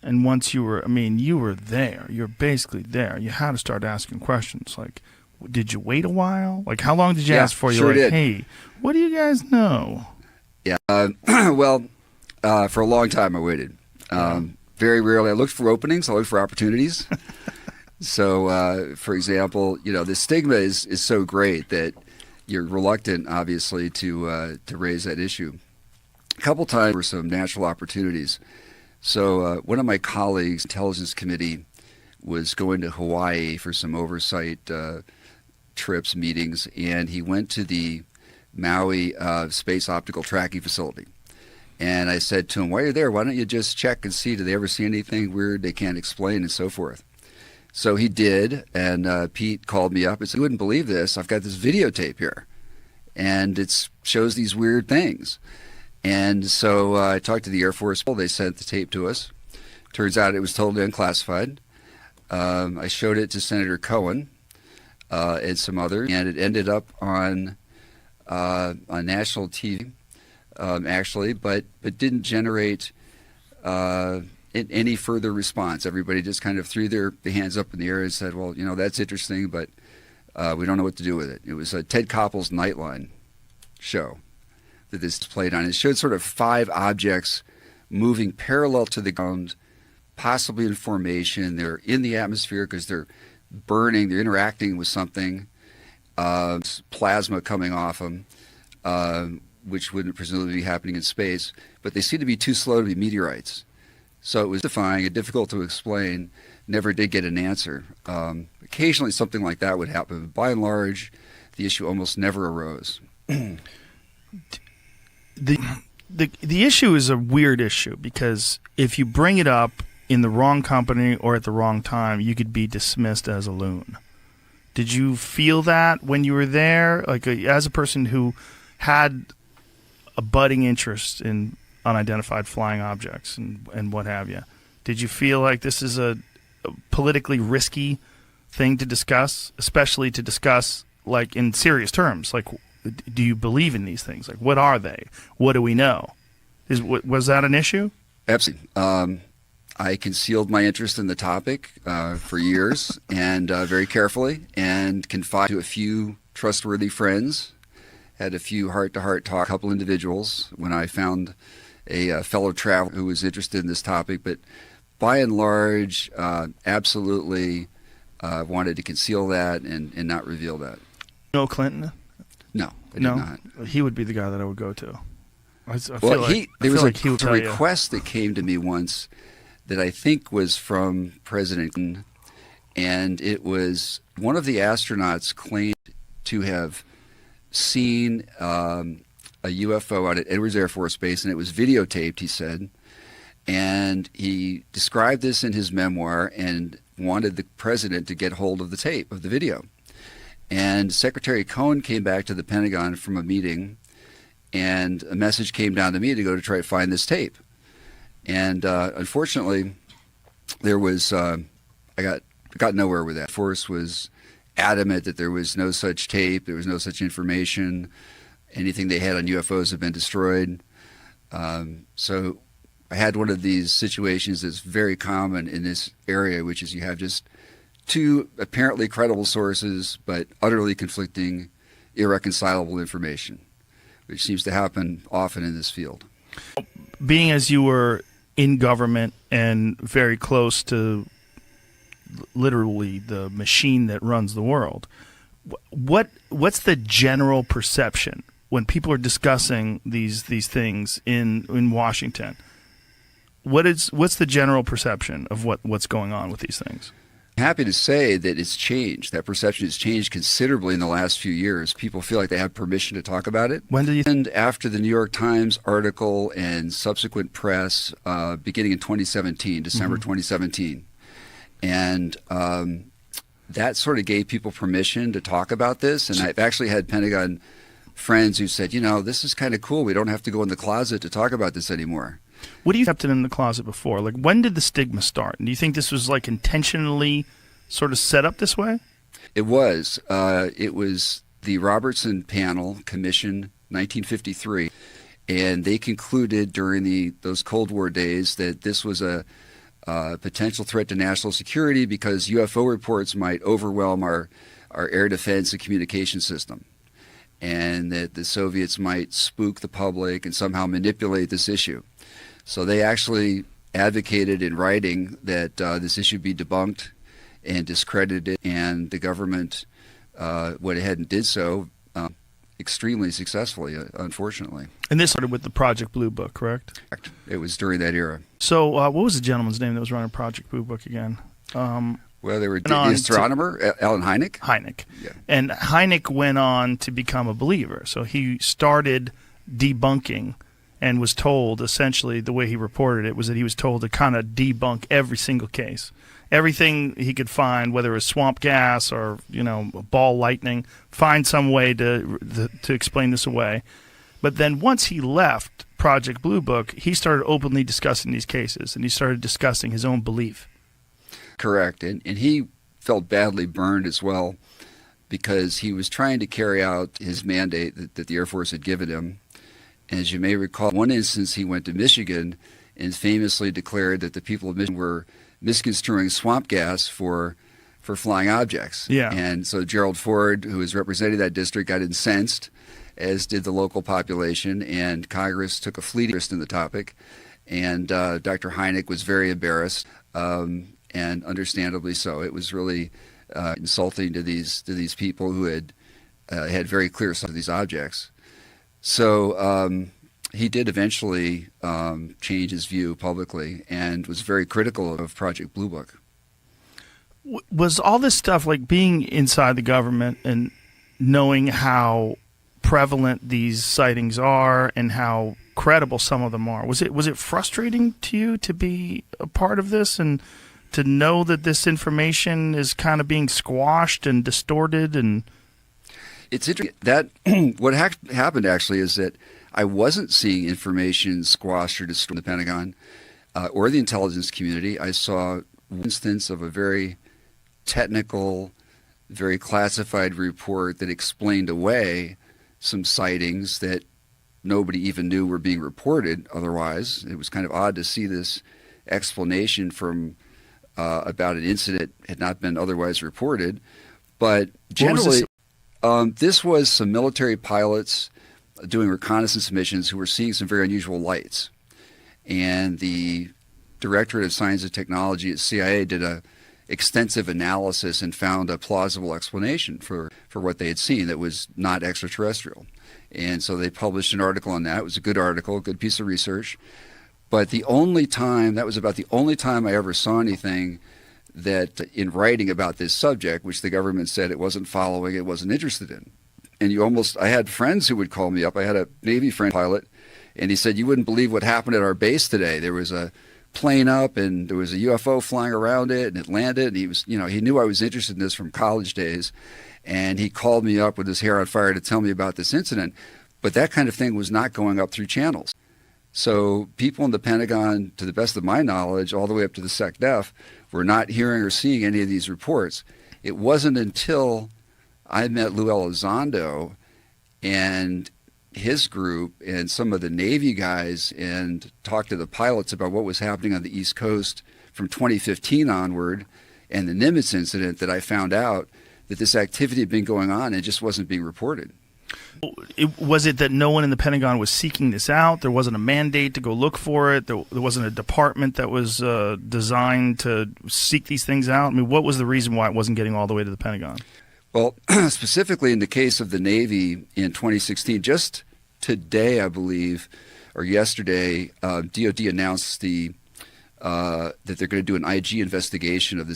And once you were, I mean, you were there. You're basically there. You had to start asking questions like, did you wait a while? Like, how long did you ask for? Sure You're like, did. hey, what do you guys know? Yeah. Well, for a long time I waited. Very rarely. I looked for openings. I looked for opportunities. So, for example, the stigma is so great that you're reluctant, obviously, to raise that issue. A couple times were some natural opportunities. So one of my colleagues, intelligence committee, was going to Hawaii for some oversight trips, meetings, and he went to the Maui Space Optical Tracking Facility. And I said to him, while you're there, why don't you just check and see, do they ever see anything weird they can't explain and so forth? So he did, and Pete called me up and said, you wouldn't believe this, I've got this videotape here, and it shows these weird things. And so I talked to the Air Force. They sent the tape to us. Turns out it was totally unclassified. I showed it to Senator Cohen and some others, and it ended up on national TV, actually, but didn't generate any further response. Everybody just kind of threw their hands up in the air and said, well, that's interesting, but we don't know what to do with it. It was Ted Koppel's Nightline show that this played on. It showed sort of 5 objects moving parallel to the ground, possibly in formation. They're in the atmosphere because they're burning, they're interacting with something, plasma coming off them, which wouldn't presumably be happening in space, but they seem to be too slow to be meteorites. So it was defying and difficult to explain, never did get an answer. Occasionally something like that would happen, but by and large, the issue almost never arose. The issue is a weird issue because if you bring it up in the wrong company or at the wrong time, you could be dismissed as a loon. Did you feel that when you were there, like as a person who had a budding interest in unidentified flying objects and what have you? Did you feel like this is a politically risky thing to discuss, especially to discuss like in serious terms? Like, do you believe in these things? Like, what are they? What do we know? Was that an issue? Absolutely. I concealed my interest in the topic for years and very carefully, and confided to a few trustworthy friends, had a few heart-to-heart talk, a couple individuals when I found a fellow traveler who was interested in this topic, but by and large, absolutely wanted to conceal that and not reveal that. No Clinton? No, I did not. He would be the guy that I would go to. There was a request that came to me once that I think was from President Clinton, and it was one of the astronauts claimed to have seen a UFO out at Edwards Air Force Base, and it was videotaped, he said, and he described this in his memoir and wanted the president to get hold of the tape, of the video. And Secretary Cohen came back to the Pentagon from a meeting, and a message came down to me to go to try to find this tape. And unfortunately, there was I got nowhere with that. Force was adamant that there was no such tape, there was no such information. Anything they had on UFOs had been destroyed. So I had one of these situations that's very common in this area, which is you have just 2 apparently credible sources, but utterly conflicting, irreconcilable information, which seems to happen often in this field. Being as you were in government and very close to literally the machine that runs the world, what's the general perception when people are discussing these things in Washington? What's the general perception of what's going on with these things? Happy to say that it's changed. That perception has changed considerably in the last few years. People feel like they have permission to talk about it. When did you? And after the New York Times article and subsequent press, beginning in 2017, December 2017, and that sort of gave people permission to talk about this. And I've actually had Pentagon friends who said, this is kind of cool. We don't have to go in the closet to talk about this anymore. What do you kept it in the closet before? Like, when did the stigma start? And do you think this was like intentionally sort of set up this way? It was. It was the Robertson Panel Commission, 1953, and they concluded during those Cold War days that this was a potential threat to national security because UFO reports might overwhelm our air defense and communication system, and that the Soviets might spook the public and somehow manipulate this issue. So they actually advocated in writing that this issue be debunked and discredited, and the government went ahead and did so extremely successellly, unfortunately. And this started with the Project Blue Book, correct? It was during that era. So what was the gentleman's name that was running Project Blue Book again? Well, they were the astronomer, Alan Hynek. Hynek. Yeah. And Hynek went on to become a believer. So he started debunking and was told, essentially, the way he reported it was that he was told to kind of debunk every single case. Everything he could find, whether it was swamp gas or, ball lightning, find some way to explain this away. But then once he left Project Blue Book, he started openly discussing these cases, and he started discussing his own belief. Correct. And he felt badly burned as well because he was trying to carry out his mandate that the Air Force had given him. And as you may recall, one instance he went to Michigan and famously declared that the people of Michigan were misconstruing swamp gas for flying objects. Yeah. And so Gerald Ford, who was representing that district, got incensed, as did the local population, and Congress took a fleeting interest in the topic. And Dr. Hynek was very embarrassed, and understandably so. It was really insulting to these people who had very clear sight of these objects. So he did eventually change his view publicly and was very critical of Project Blue Book. Was all this stuff, like being inside the government and knowing how prevalent these sightings are and how credible some of them are, was it frustrating to you to be a part of this and to know that this information is kind of being squashed and distorted? And it's interesting that what happened actually is that I wasn't seeing information squashed or distorted in the Pentagon or the intelligence community. I saw one instance of a very technical, very classified report that explained away some sightings that nobody even knew were being reported otherwise. It was kind of odd to see this explanation from about an incident that had not been otherwise reported. But generally, this was some military pilots doing reconnaissance missions who were seeing some very unusual lights. And the Directorate of Science and Technology at CIA did a extensive analysis and found a plausible explanation for what they had seen that was not extraterrestrial. And so they published an article on that. It was a good article, a good piece of research. But that was about the only time I ever saw anything that in writing about this subject, which the government said it wasn't following, it wasn't interested in. And I had friends who would call me up. I had a Navy friend pilot, and he said, "You wouldn't believe what happened at our base today. There was a plane up and there was a UFO flying around it and it landed." And he knew I was interested in this from college days. And he called me up with his hair on fire to tell me about this incident. But that kind of thing was not going up through channels. So people in the Pentagon, to the best of my knowledge, all the way up to the SecDef, were not hearing or seeing any of these reports. It wasn't until I met Lou Elizondo and his group and some of the Navy guys and talked to the pilots about what was happening on the East Coast from 2015 onward and the Nimitz incident that I found out that this activity had been going on and it just wasn't being reported. Was it that no one in the Pentagon was seeking this out? There wasn't a mandate to go look for it? There wasn't a department that was designed to seek these things out? I mean, what was the reason why it wasn't getting all the way to the Pentagon? Well, specifically in the case of the Navy in 2016, just today, I believe, or yesterday, DOD announced that they're going to do an IG investigation of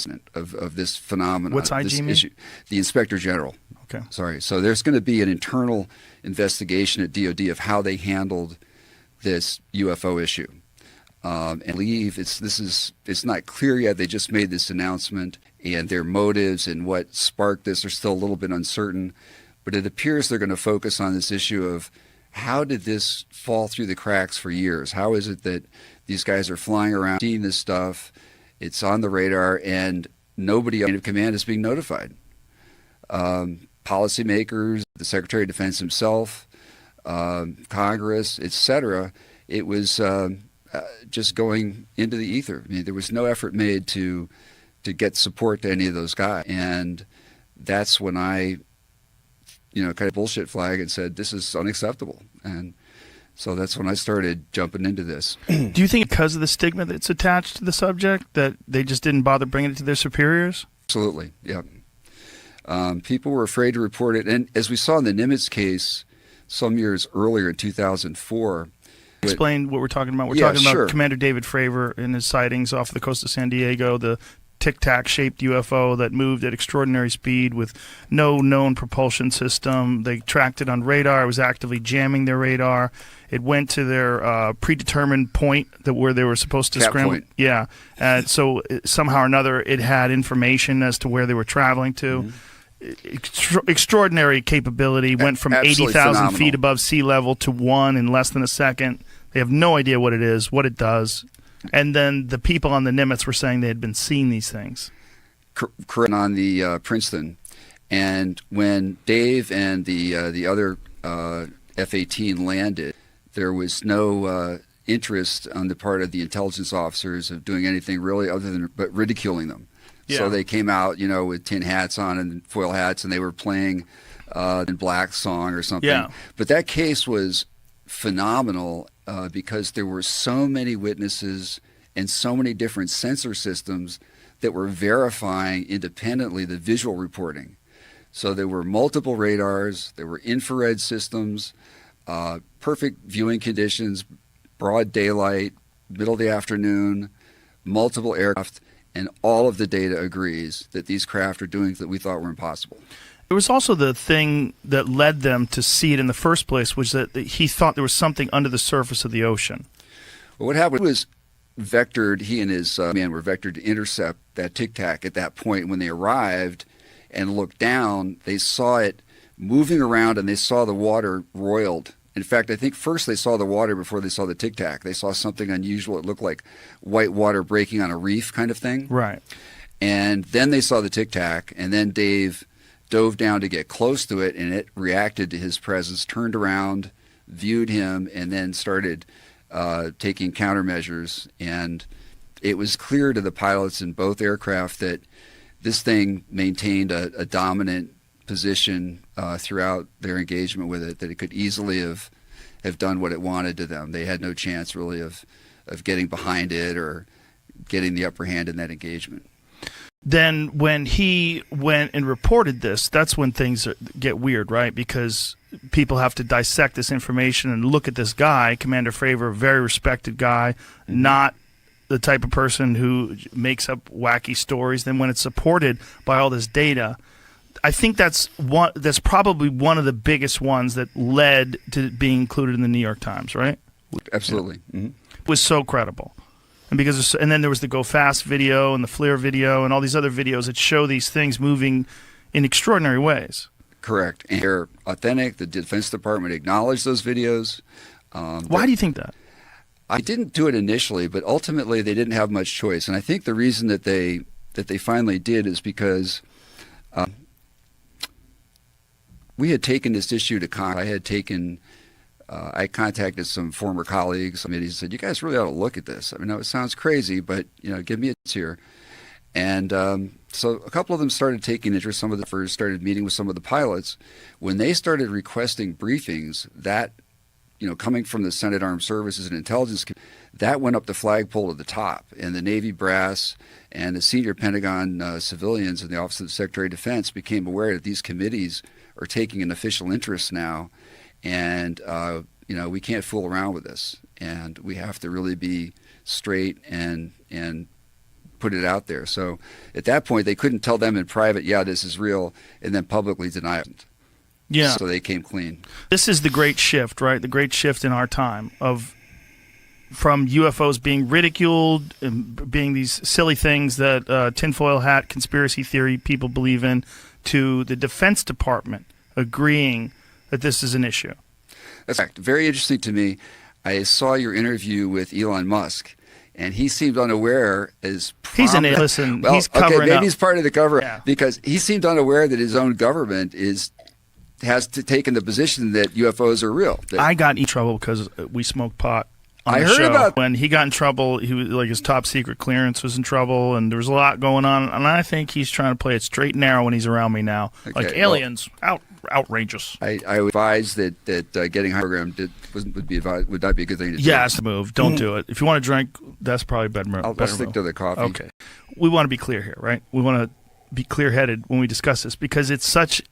this phenomenon. What's IG this mean? issue. The Inspector General. Okay. Sorry. So there's going to be an internal investigation at DOD of how they handled this UFO issue. And I believe it's not clear yet. They just made this announcement, and their motives and what sparked this are still a little bit uncertain. But it appears they're going to focus on this issue of how did this fall through the cracks for years? How is it that these guys are flying around, seeing this stuff, it's on the radar, and nobody in command is being notified? Policymakers, the Secretary of Defense himself, Congress, etc. It was just going into the ether. I mean, there was no effort made to get support to any of those guys. And that's when I, kind of bullshit flag and said, this is unacceptable. And so that's when I started jumping into this. Do you think because of the stigma that's attached to the subject that they just didn't bother bringing it to their superiors? Absolutely, yeah. People were afraid to report it. And as we saw in the Nimitz case some years earlier in 2004. Explain what we're talking about. We're talking about Commander David Fravor and his sightings off the coast of San Diego, the tic-tac-shaped UFO that moved at extraordinary speed with no known propulsion system. They tracked it on radar. It was actively jamming their radar. It went to their predetermined point where they were supposed to scramble. Point. Yeah. So somehow or another, it had information as to where they were traveling to. Mm-hmm. Extraordinary capability. Went from 80,000 feet above sea level to 1 in less than a second. They have no idea what it is, what it does. And then the people on the Nimitz were saying they had been seeing these things. Correct. On the Princeton. And when Dave and the other F-18 landed, there was no interest on the part of the intelligence officers of doing anything really other than but ridiculing them. Yeah. So they came out, with tin hats on and foil hats, and they were playing in Black song or something. Yeah. But that case was phenomenal because there were so many witnesses and so many different sensor systems that were verifying independently the visual reporting. So there were multiple radars, there were infrared systems, perfect viewing conditions, broad daylight, middle of the afternoon, multiple aircraft, and all of the data agrees that these craft are doing things that we thought were impossible. There was also the thing that led them to see it in the first place, was that he thought there was something under the surface of the ocean. Well, what happened was vectored, he and his man were vectored to intercept that tic-tac at that point. When they arrived and looked down, they saw it moving around and they saw the water roiled. In fact, I think first they saw the water before they saw the tic-tac. They saw something unusual. It looked like white water breaking on a reef kind of thing. Right. And then they saw the tic-tac, and then Dave dove down to get close to it, and it reacted to his presence, turned around, viewed him, and then started taking countermeasures. And it was clear to the pilots in both aircraft that this thing maintained a dominant position throughout their engagement with it, that it could easily have done what it wanted to them. They had no chance really of getting behind it or getting the upper hand in that engagement. Then when he went and reported this, that's when things get weird, right? Because people have to dissect this information and look at this guy, Commander Fravor, a very respected guy, not the type of person who makes up wacky stories. Then when it's supported by all this data, I think that's probably one of the biggest ones that led to being included in the New York Times, right? Absolutely. Yeah. Mm-hmm. It was so credible. And then there was the Go Fast video and the FLIR video and all these other videos that show these things moving in extraordinary ways. Correct. And they're authentic. The Defense Department acknowledged those videos. Why do you think that? I didn't do it initially, but ultimately they didn't have much choice. And I think the reason that they finally did is because we had taken this issue to Congress. I contacted some former colleagues, and said, "You guys really ought to look at this. I mean, it sounds crazy, but give me a chance here." And so a couple of them started taking interest. Some of the first started meeting with some of the pilots. When they started requesting briefings, that coming from the Senate Armed Services and Intelligence, that went up the flagpole to the top, and the Navy brass and the senior Pentagon civilians in the Office of the Secretary of Defense became aware that these committees are taking an official interest now. And, we can't fool around with this, and we have to really be straight and put it out there. So at that point, they couldn't tell them in private, yeah, this is real, and then publicly deny it. Yeah. So they came clean. This is the great shift, right? The great shift in our time from UFOs being ridiculed and being these silly things that tinfoil hat conspiracy theory people believe in, to the Defense Department agreeing that this is an issue. That's very interesting to me. I saw your interview with Elon Musk, and he seemed unaware as he's an listen. Well, he's covering maybe up. He's part of the cover because he seemed unaware that his own government has taken the position that UFOs are real. I got in trouble because we smoked pot on I the heard show. about- When he got in trouble, he was like his top secret clearance was in trouble, and there was a lot going on. And I think he's trying to play it straight and narrow when he's around me now. Okay, Like aliens, outrageous. I would advise that getting high program would not be a good thing to do. Yeah, it's a move. Don't do it. If you want to drink, that's probably a better move. I'll stick to the coffee. Okay. We want to be clear here, right? We want to be clear-headed when we discuss this because it's such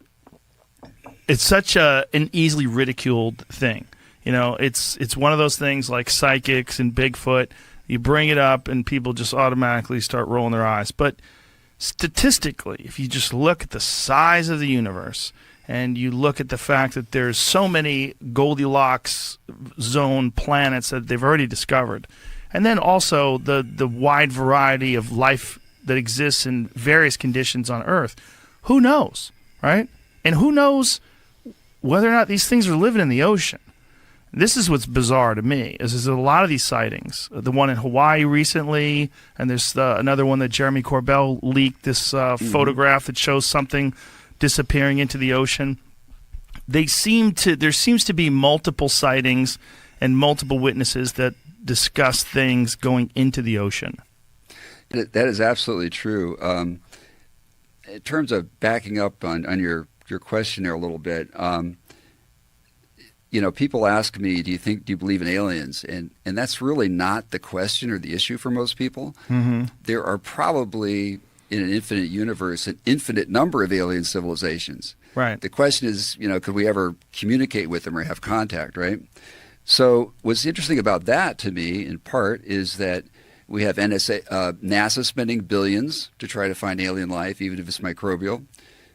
an easily ridiculed thing. You know, it's one of those things like psychics and Bigfoot. You bring it up and people just automatically start rolling their eyes. But statistically, if you just look at the size of the universe and you look at the fact that there's so many Goldilocks zone planets that they've already discovered, and then also the wide variety of life that exists in various conditions on Earth, who knows, right? And who knows whether or not these things are living in the ocean. This is what's bizarre to me, is there's a lot of these sightings. The one in Hawaii recently, and there's another one that Jeremy Corbell leaked, this photograph that shows something disappearing into the ocean. There seems to be multiple sightings and multiple witnesses that discuss things going into the ocean. That is absolutely true. In terms of backing up on your question there a little bit, people ask me, do you believe in aliens? And that's really not the question or the issue for most people. Mm-hmm. There are probably, in an infinite universe, an infinite number of alien civilizations. Right. The question is, could we ever communicate with them or have contact, right? So what's interesting about that to me, in part, is that we have NASA spending billions to try to find alien life, even if it's microbial.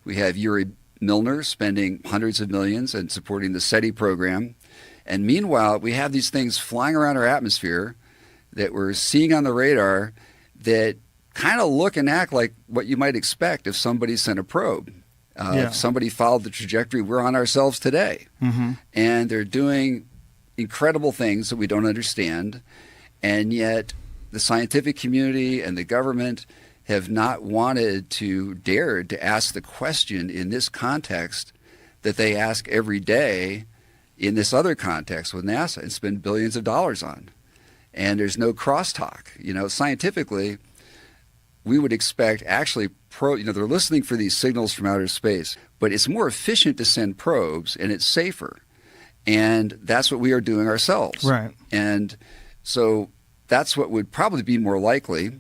We have Yuri Milner spending hundreds of millions and supporting the SETI program. And meanwhile, we have these things flying around our atmosphere that we're seeing on the radar that kind of look and act like what you might expect if somebody sent a probe. If somebody followed the trajectory we're on ourselves today. Mm-hmm. And they're doing incredible things that we don't understand. And yet the scientific community and the government have not wanted to dare to ask the question in this context that they ask every day in this other context with NASA and spend billions of dollars on. And there's no crosstalk. Scientifically, we would expect actually they're listening for these signals from outer space, but it's more efficient to send probes and it's safer. And that's what we are doing ourselves. Right. And so that's what would probably be more likely.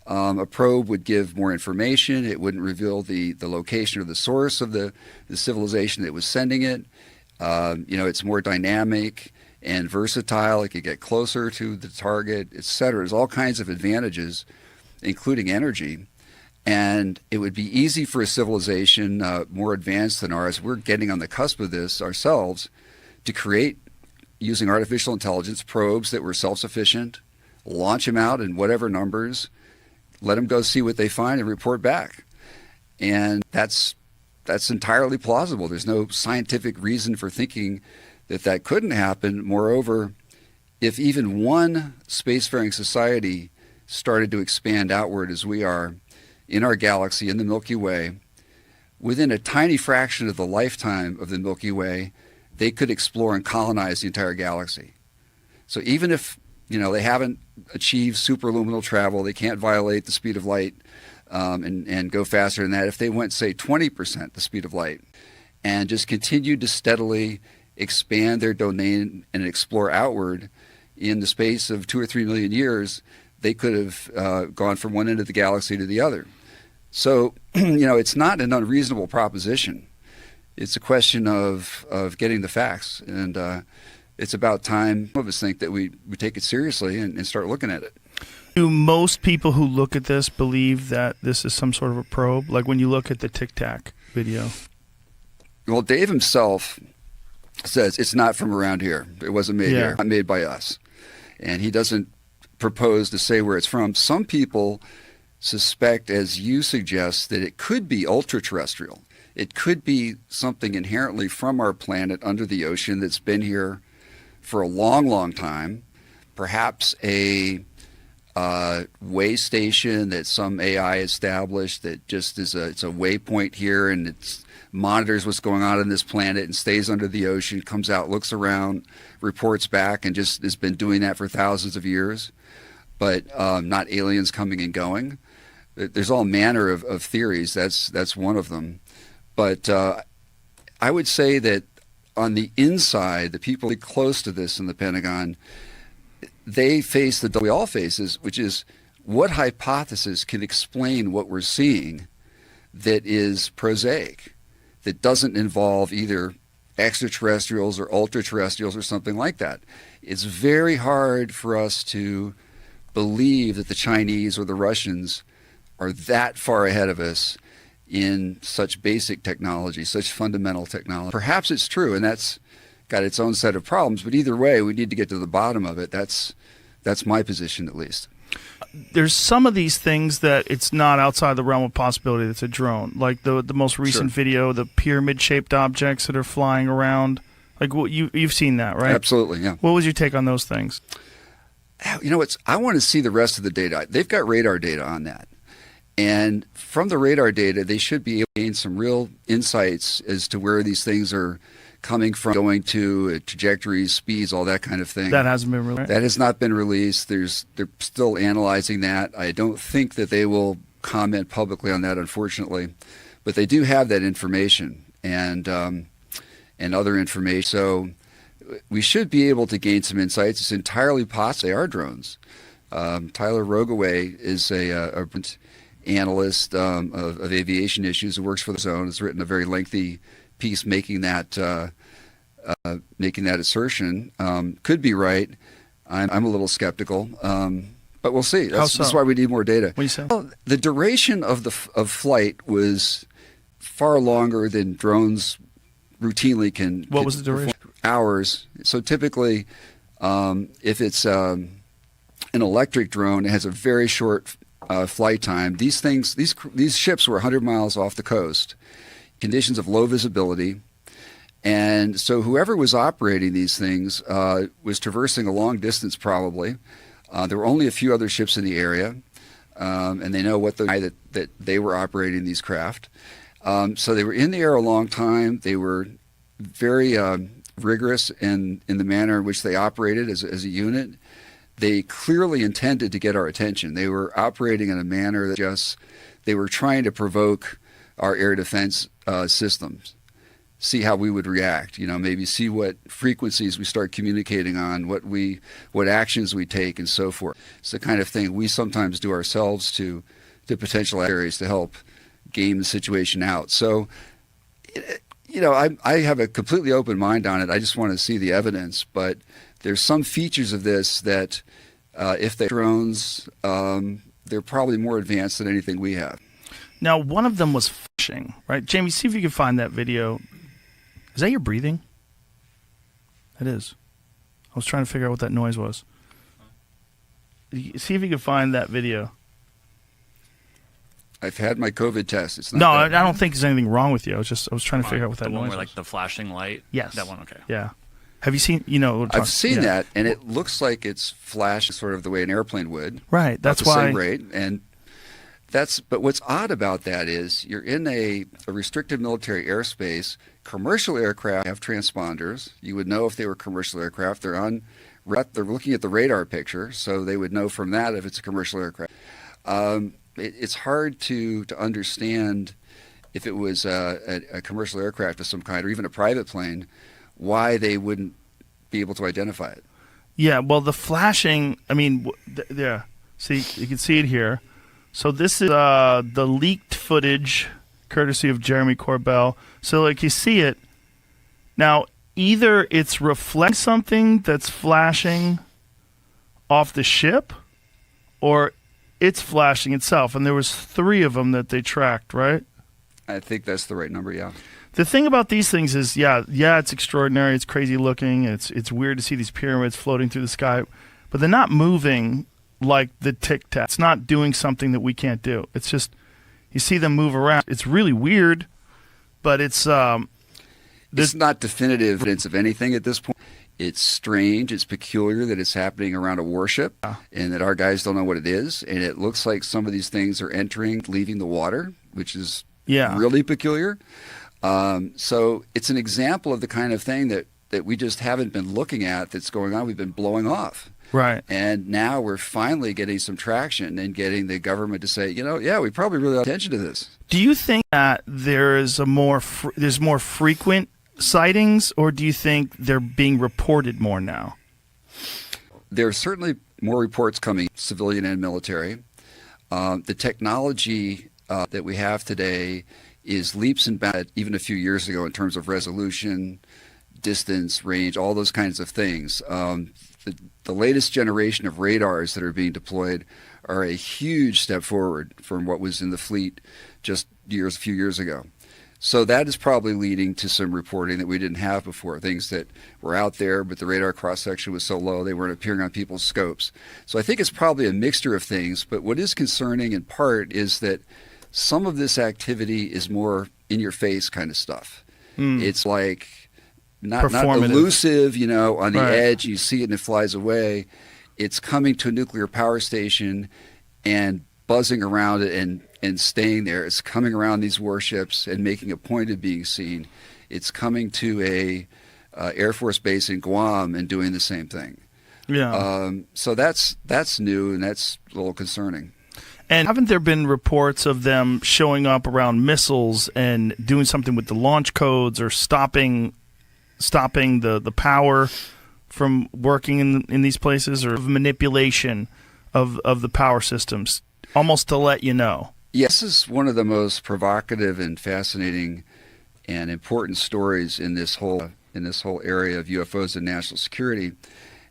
A probe would give more information. It wouldn't reveal the location or the source of the civilization that was sending it. It's more dynamic and versatile. It could get closer to the target, et cetera. There's all kinds of advantages, including energy. And it would be easy for a civilization more advanced than ours, we're getting on the cusp of this ourselves, to create, using artificial intelligence, probes that were self-sufficient, launch them out in whatever numbers, let them go see what they find and report back. And that's entirely plausible. There's no scientific reason for thinking that couldn't happen. Moreover, if even one spacefaring society started to expand outward as we are in our galaxy, in the Milky Way, within a tiny fraction of the lifetime of the Milky Way, they could explore and colonize the entire galaxy. So even if they haven't achieved superluminal travel, they can't violate the speed of light and go faster than that. If they went, say, 20% the speed of light and just continued to steadily expand their domain and explore outward in the space of 2 or 3 million years, they could have gone from one end of the galaxy to the other. So, it's not an unreasonable proposition. It's a question of getting the facts. And it's about time some of us think that we take it seriously and start looking at it. Do most people who look at this believe that this is some sort of a probe? Like when you look at the Tic Tac video? Well, Dave himself says it's not from around here. It wasn't made here, not made by us. And he doesn't propose to say where it's from. Some people suspect, as you suggest, that it could be ultra-terrestrial. It could be something inherently from our planet under the ocean that's been here for a long, long time. Perhaps a way station that some AI established that just it's a waypoint here, and it monitors what's going on this planet and stays under the ocean, comes out, looks around, reports back, and just has been doing that for thousands of years, but not aliens coming and going. There's all manner of theories. That's one of them. But I would say that on the inside, the people close to this in the Pentagon, they face the we all faces, which is what hypothesis can explain what we're seeing that is prosaic, that doesn't involve either extraterrestrials or ultra-terrestrials or something like that. It's very hard for us to believe that the Chinese or the Russians are that far ahead of us in such basic technology, such fundamental technology. Perhaps it's true, and that's got its own set of problems, but either way, we need to get to the bottom of it. That's my position, at least. There's some of these things that it's not outside the realm of possibility that's a drone, like the most recent video, the pyramid-shaped objects that are flying around. Like you've seen that, right? Absolutely, yeah. What was your take on those things? You know, I want to see the rest of the data. They've got radar data on that. And from the radar data, they should be able to gain some real insights as to where these things are coming from, going to, trajectories, speeds, all that kind of thing. That hasn't been released? That has not been released. They're still analyzing that. I don't think that they will comment publicly on that, unfortunately. But they do have that information and other information. So we should be able to gain some insights. It's entirely possible they are drones. Tyler Rogaway is a analyst of aviation issues who works for the Zone. Has written a very lengthy piece making that assertion. Could be right. I'm a little skeptical, but we'll see. That's why we need more data. What do you say? Well, the duration of flight was far longer than drones routinely can. What was the duration? Hours. So typically, if it's an electric drone, it has a very short flight time. These ships were 100 miles off the coast, conditions of low visibility, and so whoever was operating these things was traversing a long distance probably. There were only a few other ships in the area, and they know what that they were operating these craft. So they were in the air a long time. They were very rigorous in the manner in which they operated as a unit. They clearly intended to get our attention. They were operating in a manner that they were trying to provoke our air defense systems, see how we would react, maybe see what frequencies we start communicating on, what actions we take, and so forth. It's the kind of thing we sometimes do ourselves to potential areas to help game the situation out. So, I have a completely open mind on it. I just want to see the evidence, but there's some features of this that if they're drones, they're probably more advanced than anything we have. Now, one of them was flashing, right? Jamie, see if you can find that video. Is that your breathing? It is. I was trying to figure out what that noise was. See if you can find that video. I've had my COVID test. It's not no, bad. I don't think there's anything wrong with you. I was trying to figure out what that the one noise where, was. like the flashing light? Yes. That one, okay. Yeah. Have you seen, I've seen that, and it looks like it's flashing sort of the way an airplane would. Right, that's at the why. Same rate, and but what's odd about that is you're in a restricted military airspace. Commercial aircraft have transponders. You would know if they were commercial aircraft. They're looking at the radar picture, so they would know from that if it's a commercial aircraft. It's hard to understand if it was a commercial aircraft of some kind, or even a private plane, why they wouldn't be able to identify it. Yeah, well, the flashing, yeah. See, you can see it here. So this is the leaked footage, courtesy of Jeremy Corbell. So, like, you see it. Now, either it's reflecting something that's flashing off the ship, or it's flashing itself. And there was 3 of them that they tracked, right? I think that's the right number, yeah. The thing about these things is, yeah, it's extraordinary. It's crazy looking. It's weird to see these pyramids floating through the sky. But they're not moving like the Tic Tac. It's not doing something that we can't do. It's just, you see them move around. It's really weird, but it's not definitive evidence of anything at this point. It's strange, it's peculiar that it's happening around a warship and that our guys don't know what it is. And it looks like some of these things are leaving the water, which is really peculiar. So it's an example of the kind of thing that we just haven't been looking at that's going on. We've been blowing off. Right. And now we're finally getting some traction and getting the government to say, we probably really have attention to this. Do you think that there's more frequent sightings, or do you think they're being reported more now? There are certainly more reports coming, civilian and military. The technology that we have today is leaps and bounds even a few years ago in terms of resolution, distance, range, all those kinds of things. The latest generation of radars that are being deployed are a huge step forward from what was in the fleet just a few years ago. So that is probably leading to some reporting that we didn't have before, things that were out there, but the radar cross-section was so low they weren't appearing on people's scopes. So I think it's probably a mixture of things, but what is concerning in part is that some of this activity is more in-your-face kind of stuff. It's like not elusive, on the edge, you see it and it flies away. It's coming to a nuclear power station and buzzing around it and staying there. It's coming around these warships and making a point of being seen. It's coming to a Air Force base in Guam and doing the same thing. Yeah. So that's new, and that's a little concerning. And haven't there been reports of them showing up around missiles and doing something with the launch codes or stopping the power from working in these places, or manipulation of the power systems, almost to let you know? Yes, this is one of the most provocative and fascinating and important stories in this whole area of UFOs and national security.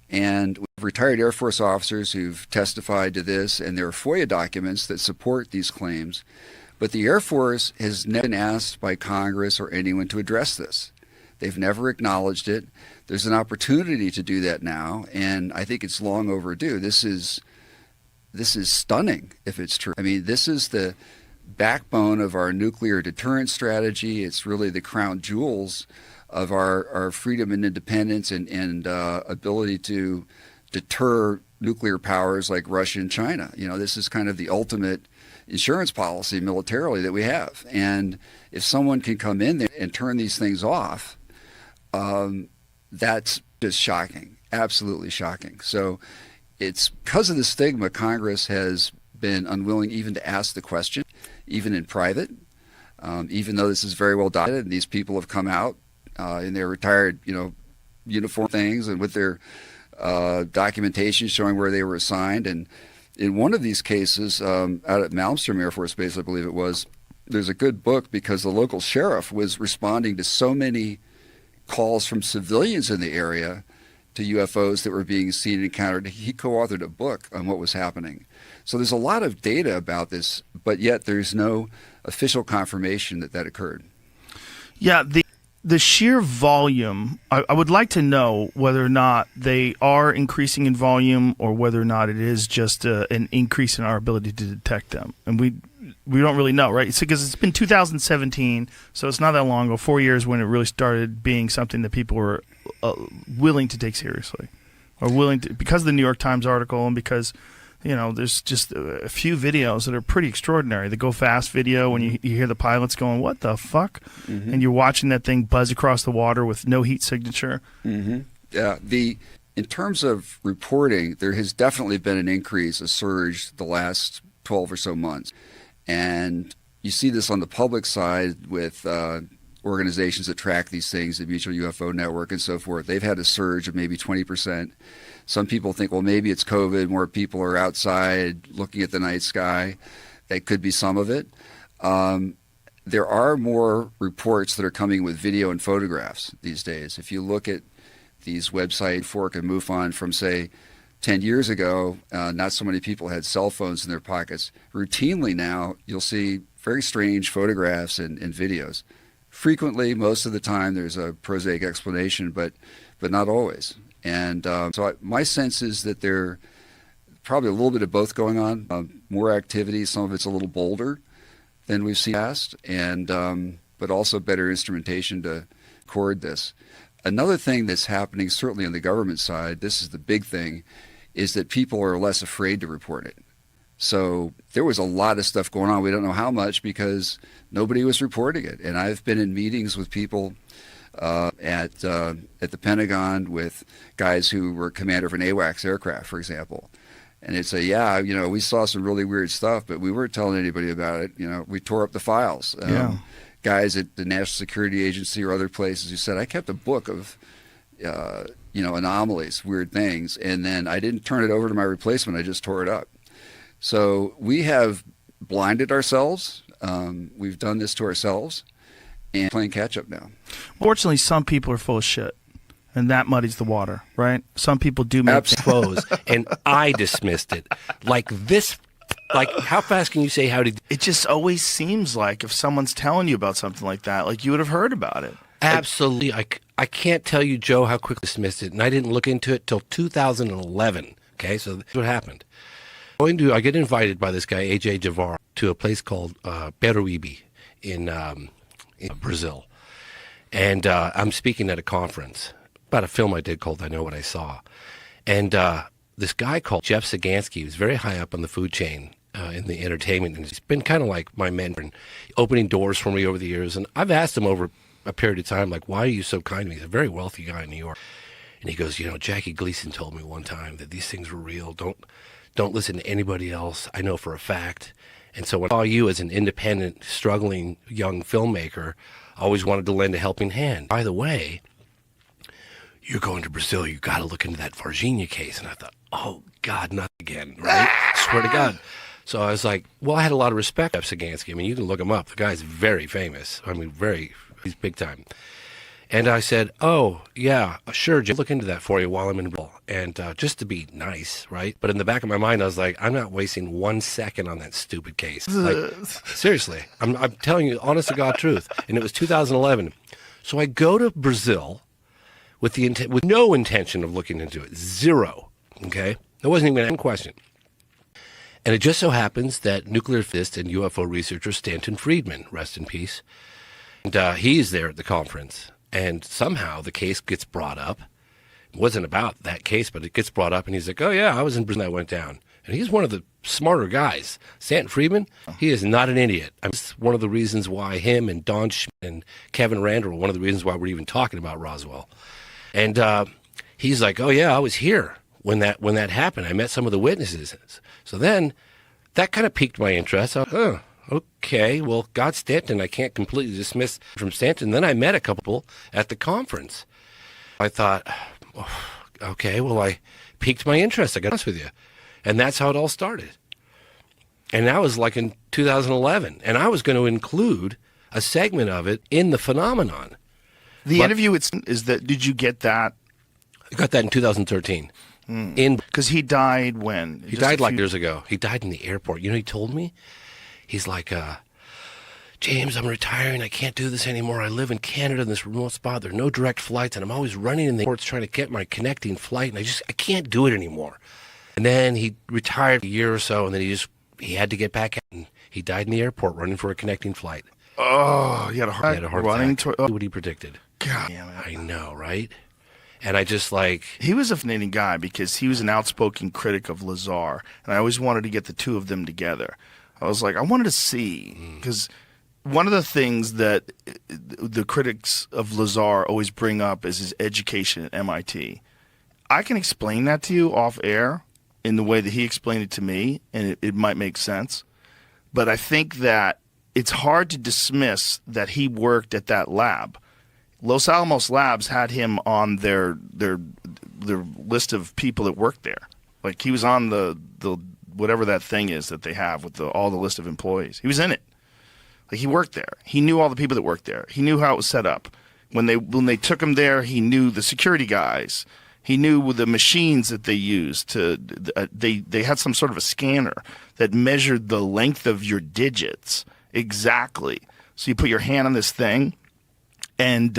And we have retired Air Force officers who've testified to this, and there are FOIA documents that support these claims. But the Air Force has never been asked by Congress or anyone to address this. They've never acknowledged it. There's an opportunity to do that now, and I think it's long overdue. This is stunning if it's true. I mean, this is the backbone of our nuclear deterrence strategy. It's really the crown jewels of our freedom and independence and ability to deter nuclear powers like Russia and China. This is kind of the ultimate insurance policy militarily that we have. And if someone can come in there and turn these things off, that's just shocking, absolutely shocking. So it's because of the stigma, Congress has been unwilling even to ask the question, even in private, even though this is very well documented, and these people have come out in their retired, uniform things and with their documentation showing where they were assigned. And in one of these cases, out at Malmstrom Air Force Base, I believe it was, there's a good book because the local sheriff was responding to so many calls from civilians in the area to UFOs that were being seen and encountered. He co-authored a book on what was happening. So there's a lot of data about this, but yet there's no official confirmation that occurred. Yeah, the sheer volume, I would like to know whether or not they are increasing in volume or whether or not it is just an increase in our ability to detect them. And we don't really know, right? Because it's been 2017, so it's not that long ago, 4 years when it really started being something that people were willing to take seriously, or willing to, because of the New York Times article and because there's just a few videos that are pretty extraordinary. The Go Fast video, when you hear the pilots going, "What the fuck?" Mm-hmm. And you're watching that thing buzz across the water with no heat signature. Mm-hmm. Yeah. In terms of reporting, there has definitely been an increase, a surge the last 12 or so months. And you see this on the public side with organizations that track these things, the Mutual UFO Network and so forth. They've had a surge of maybe 20%. Some people think, well, maybe it's COVID, more people are outside looking at the night sky. That could be some of it. There are more reports that are coming with video and photographs these days. If you look at these websites, Fork and MUFON, from, say, 10 years ago, not so many people had cell phones in their pockets. Routinely now, you'll see very strange photographs and videos. Frequently, most of the time, there's a prosaic explanation, but not always. And so my sense is that there probably a little bit of both going on. More activity, some of it's a little bolder than we've seen past, and but also better instrumentation to record this. another thing that's happening, certainly on the government side, this is the big thing, is that people are less afraid to report it. So there was a lot of stuff going on. We don't know how much because nobody was reporting it. And I've been in meetings with people at the Pentagon with guys who were commander of an AWACS aircraft, for example. And they'd say, yeah, we saw some really weird stuff, but we weren't telling anybody about it. We tore up the files. Guys at the National Security Agency or other places who said, I kept a book of, anomalies, weird things, and then I didn't turn it over to my replacement. I just tore it up. So we have blinded ourselves. We've done this to ourselves and playing catch up now. Fortunately, some people are full of shit. And that muddies the water, right? Some people do make UFOs, and I dismissed it. Like this, how fast can you say how did... It just always seems like if someone's telling you about something like that, like you would have heard about it. Absolutely. I can't tell you, Joe, how quickly I dismissed it, and I didn't look into it till 2011. Okay, so that's what happened. I get invited by this guy, A.J. Javar, to a place called Peruíbe in Brazil. And I'm speaking at a conference about a film I did called I Know What I Saw. And this guy called Jeff Sagansky, who's very high up on the food chain in the entertainment, and he's been kind of like my mentor, and opening doors for me over the years. And I've asked him over a period of time, like, why are you so kind to me? He's a very wealthy guy in New York. And he goes, Jackie Gleason told me one time that these things were real. Don't listen to anybody else. I know for a fact. And so when I saw you as an independent, struggling young filmmaker, I always wanted to lend a helping hand. By the way, you're going to Brazil. You got to look into that Varginha case. And I thought, oh, God, not again, right? Swear to God. So I was like, well, I had a lot of respect for Sagansky. I mean, you can look him up. The guy's very famous. I mean, he's big time. And I said, oh, yeah, sure, Jim, look into that for you while I'm in Brazil. And just to be nice, right? But in the back of my mind, I was like, I'm not wasting 1 second on that stupid case. Like, seriously, I'm telling you, honest to God truth. And it was 2011. So I go to Brazil with no intention of looking into it. Zero. Okay? There wasn't even a question. And it just so happens that nuclear physicist and UFO researcher Stanton Friedman, rest in peace, and he's there at the conference. And somehow the case gets brought up. It wasn't about that case, but it gets brought up. And he's like, oh, yeah, I was in Brazil when that went down. And he's one of the smarter guys. Stanton Friedman, he is not an idiot. I mean, it's one of the reasons why him and Don Schmidt and Kevin Randall are one of the reasons why we're even talking about Roswell. And he's like, oh, yeah, I was here when that happened. I met some of the witnesses. So then that kind of piqued my interest. Okay, well, God, Stanton, I can't completely dismiss from Stanton. Then I met a couple at the conference. I thought, okay, well, I piqued my interest, I got to be honest with you. And that's how it all started. And that was like in 2011. And I was going to include a segment of it in the phenomenon. The interview is that, did you get that? I got that in 2013. Because he died when? He died like years ago. He died in the airport. You know, he told me? He's like, James, I'm retiring. I can't do this anymore. I live in Canada in this remote spot. There are no direct flights, and I'm always running in the airports trying to get my connecting flight, and I can't do it anymore. And then he retired a year or so, and then he had to get back out, and he died in the airport running for a connecting flight. Oh, he had a heart attack. What he predicted. God damn it. I know, right? And I just like... He was a fascinating guy because he was an outspoken critic of Lazar, and I always wanted to get the two of them together. I was like, I wanted to see, because one of the things that the critics of Lazar always bring up is his education at MIT. I can explain that to you off air in the way that he explained it to me, and it might make sense. But I think that it's hard to dismiss that he worked at that lab. Los Alamos Labs had him on their list of people that worked there. Like, he was on the whatever that thing is that they have with all the list of employees. He was in it. Like, he worked there. He knew all the people that worked there. He knew how it was set up. When they took him there, he knew the security guys. He knew the machines that they used they had some sort of a scanner that measured the length of your digits exactly. So you put your hand on this thing, and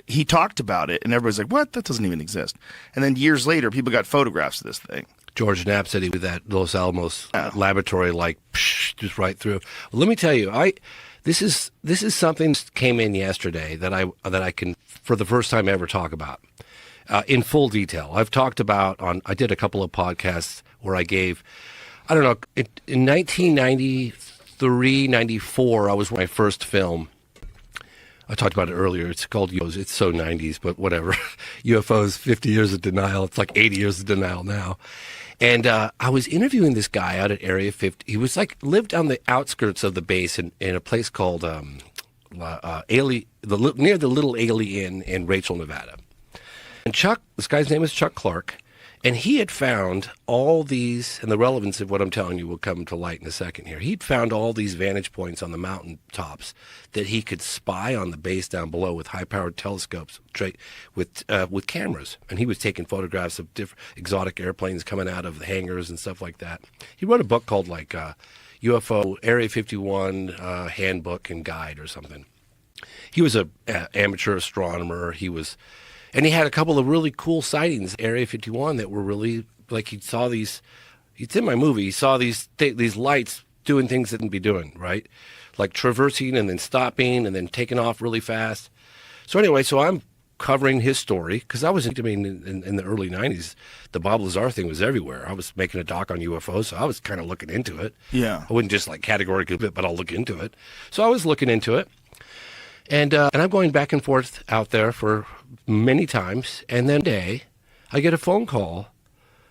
he talked about it, and everybody's like, what? That doesn't even exist. And then years later, people got photographs of this thing. George Knapp said he did that Los Alamos laboratory, like just right through. Well, let me tell you, this is something that came in yesterday that I can for the first time ever talk about in full detail. I've talked about I did a couple of podcasts where I gave, I don't know, in 1993, 94, I was my first film. I talked about it earlier. It's called UFOs. It's so 90s, but whatever. UFOs, 50 years of denial. It's like 80 years of denial now. And I was interviewing this guy out at Area 50. He was lived on the outskirts of the base in a place called near the Little Ailey Inn in Rachel, Nevada. And Chuck, this guy's name is Chuck Clark, and he had found all these, and the relevance of what I'm telling you will come to light in a second here. He'd found all these vantage points on the mountain tops that he could spy on the base down below with high-powered telescopes, with cameras. And he was taking photographs of different exotic airplanes coming out of the hangars and stuff like that. He wrote a book called UFO Area 51 Handbook and Guide or something. He was an amateur astronomer. And he had a couple of really cool sightings at Area 51 that were really, he saw these, it's in my movie, he saw these lights doing things that didn't be doing, right? Like traversing and then stopping and then taking off really fast. So anyway, I'm covering his story, because in the early 90s, the Bob Lazar thing was everywhere. I was making a doc on UFOs, so I was kind of looking into it. Yeah. I wouldn't just categorically, but I'll look into it. So I was looking into it. And I'm going back and forth out there for many times. And then one day, I get a phone call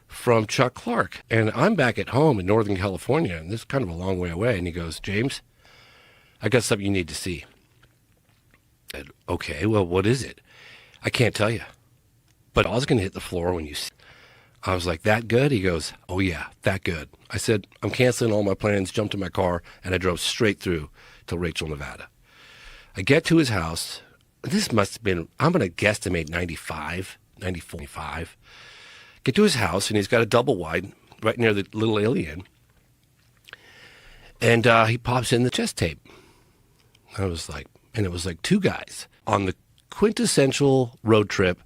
from Chuck Clark. And I'm back at home in Northern California, and this is kind of a long way away. And he goes, "James, I got something you need to see." I said, "Okay, well, what is it?" "I can't tell you, but I was going to hit the floor when you see it." I was like, "That good?" He goes, "Oh, yeah, that good." I said, "I'm canceling all my plans," jumped in my car, and I drove straight through to Rachel, Nevada. I get to his house. This must have been, I'm going to guesstimate 95, 94, 95. Get to his house, and he's got a double wide right near the Little Alien. And he pops in the chest tape. I was like, and it was like two guys on the quintessential road trip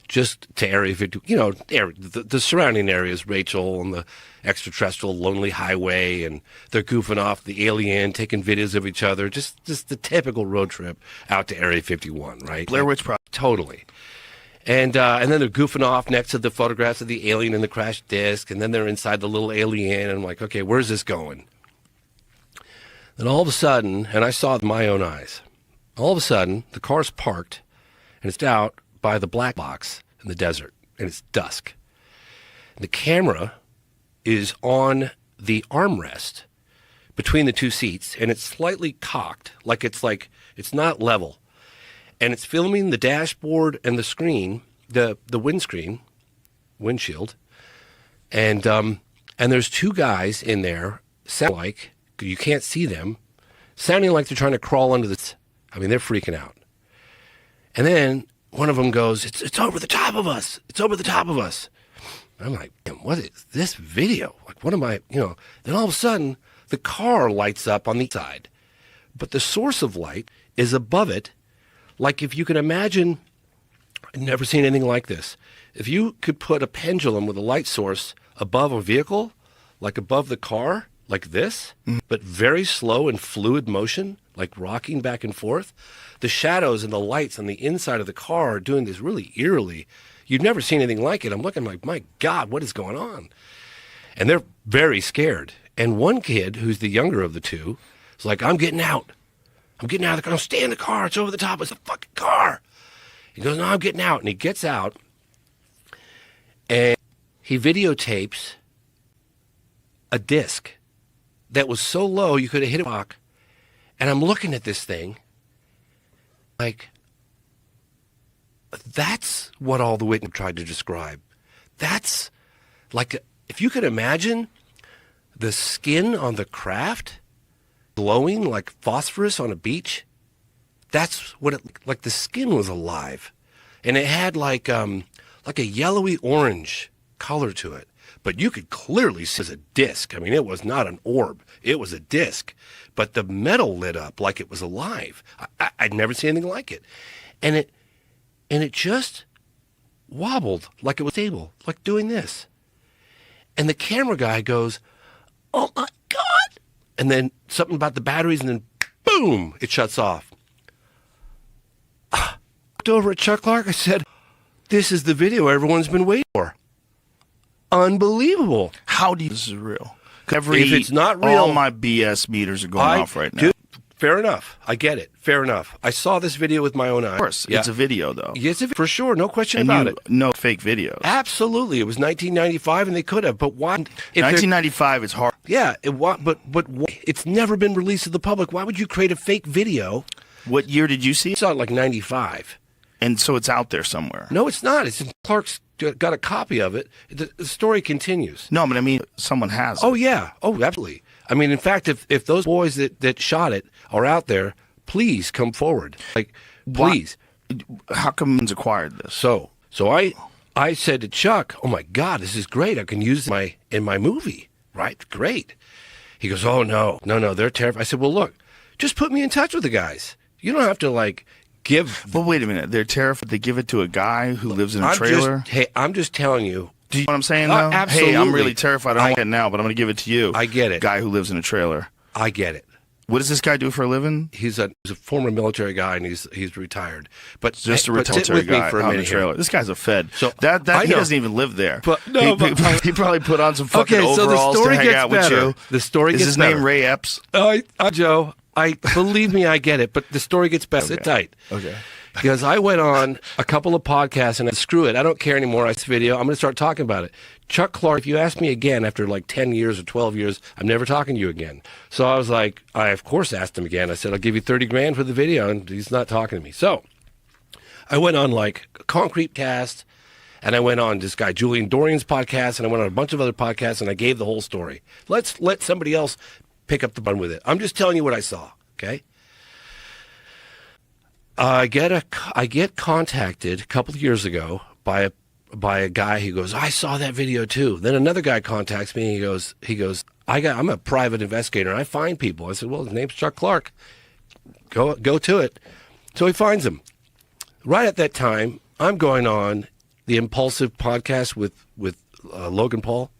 just to Area 50, the surrounding areas, Rachel and the extraterrestrial Lonely Highway, and they're goofing off the alien, taking videos of each other, just the typical road trip out to Area 51, right? Blair Witch Project. Totally. And then they're goofing off next to the photographs of the alien and the crash disc, and then they're inside the Little Alien, and I'm like, okay, where's this going? Then all of a sudden, and I saw it with my own eyes, all of a sudden, the car's parked, and it's out by the black box in the desert, and it's dusk. And the camera is on the armrest between the two seats, and it's slightly cocked, it's not level. And it's filming the dashboard and the screen, the windshield. And there's two guys in there, sound like, you can't see them, sounding like they're trying to crawl under the, they're freaking out. And then one of them goes, it's over the top of us. It's over the top of us. And I'm like, what is this video? What am I, Then all of a sudden, the car lights up on the side. But the source of light is above it. Like if you can imagine, I've never seen anything like this. If you could put a pendulum with a light source above a vehicle, like above the car, like this, but very slow and fluid motion, like rocking back and forth, the shadows and the lights on the inside of the car are doing this really eerily. You've never seen anything like it. I'm looking like, my God, what is going on? And they're very scared. And one kid, who's the younger of the two, is like, I'm getting out. I'm getting out of the car. Stay in the car. It's over the top. It's a fucking car. He goes, no, I'm getting out. And he gets out, and he videotapes a disc that was so low you could have hit a rock. And I'm looking at this thing like, that's what all the witnesses tried to describe. That's like, if you could imagine the skin on the craft glowing like phosphorus on a beach, that's what it, like the skin was alive. And it had like a yellowy orange color to it. But you could clearly see it was a disc. It was not an orb. It was a disc. But the metal lit up like it was alive. I'd never seen anything like it. And it just wobbled like it was stable, like doing this. And the camera guy goes, "Oh my God." And then something about the batteries, and then boom, it shuts off. I looked over at Chuck Clark. I said, "This is the video everyone's been waiting for. Unbelievable." How do you? This is real. If it's not real, all my BS meters are going off right now. Dude, fair enough. I get it. Fair enough. I saw this video with my own eyes. Of course, Yeah. it's a video though. Yes, for sure. No question And about you it. no fake videos. Absolutely. It was 1995, and they could have. But why? If 1995 is hard. yeah. But it's never been released to the public. Why would you create a fake video? What year did you see I it? saw it like 95. And so it's out there somewhere. No, it's not. It's Clark's got a copy of it. The story continues. No, but I mean, someone has. Oh, yeah. Oh, absolutely. I mean, in fact, if those boys that shot it are out there, please come forward. Like, please. How come it's acquired this? So I said to Chuck, "Oh my God, this is great. I can use this in my movie." Right? Great. He goes, "Oh no, they're terrified." I said, "Well, look, just put me in touch with the guys. You don't have to like give." But wait a minute. They're terrified. They give it to a guy who lives in a trailer. I'm just telling you. Do you know what I'm saying, though? Absolutely. Hey, I'm really terrified. I don't want it now, but I'm going to give it to you. I get it. Guy who lives in a trailer. I get it. What does this guy do for a living? He's a former military guy, and he's retired. But Just a but sit military with me guy for a on a minute trailer. here. This guy's a Fed. So that I he know. doesn't even live there. But no, he probably put on some fucking Okay, so the overalls story to hang gets out better. with you. The story Is gets his better. name Ray Epps? Joe, believe me, I get it, but the story gets better. Sit tight. Okay. Because I went on a couple of podcasts and I screw it. I don't care anymore. I see video. I'm going to start talking about it. Chuck Clark, if you ask me again after like 10 years or 12 years, I'm never talking to you again. So I was like, I of course asked him again. I said, "I'll give you 30 grand for the video," and he's not talking to me. So I went on like Concrete Cast, and I went on this guy Julian Dorian's podcast, and I went on a bunch of other podcasts, and I gave the whole story. Let's let somebody else pick up the bun with it. I'm just telling you what I saw, okay? I get contacted a couple of years ago by a guy who goes, "I saw that video too." Then another guy contacts me. And he goes, I'm a private investigator and I find people. I said, "Well, his name's Chuck Clark. Go to it." So he finds him. Right at that time, I'm going on the Impulsive podcast with Logan Paul,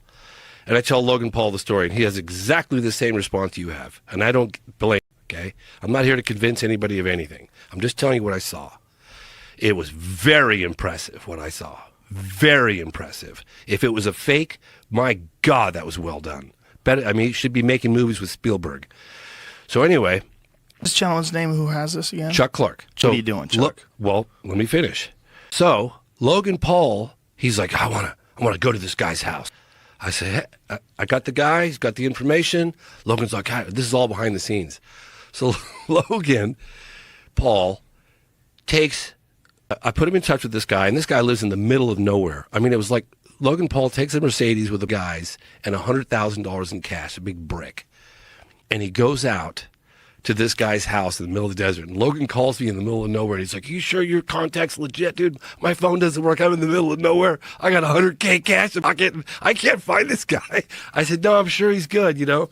and I tell Logan Paul the story, and he has exactly the same response you have, and I don't blame. Okay, I'm not here to convince anybody of anything. I'm just telling you what I saw. It was very impressive what I saw. Very impressive. If it was a fake, my God, that was well done. He should be making movies with Spielberg. So anyway, This gentleman's name who has this again? Chuck Clark. What are you doing, Chuck? Well, let me finish. So Logan Paul, he's like, I want to go to this guy's house. I said, "Hey, I got the guy. He's got the information." Logan's like, "This is all behind the scenes." So Logan Paul I put him in touch with this guy, and this guy lives in the middle of nowhere. I mean, it was like Logan Paul takes a Mercedes with the guys and $100,000 in cash, a big brick. And he goes out to this guy's house in the middle of the desert. And Logan calls me in the middle of nowhere. And he's like, "You sure your contact's legit, dude? My phone doesn't work. I'm in the middle of nowhere. I got $100K cash. I can't find this guy." I said, "No, I'm sure he's good, you know."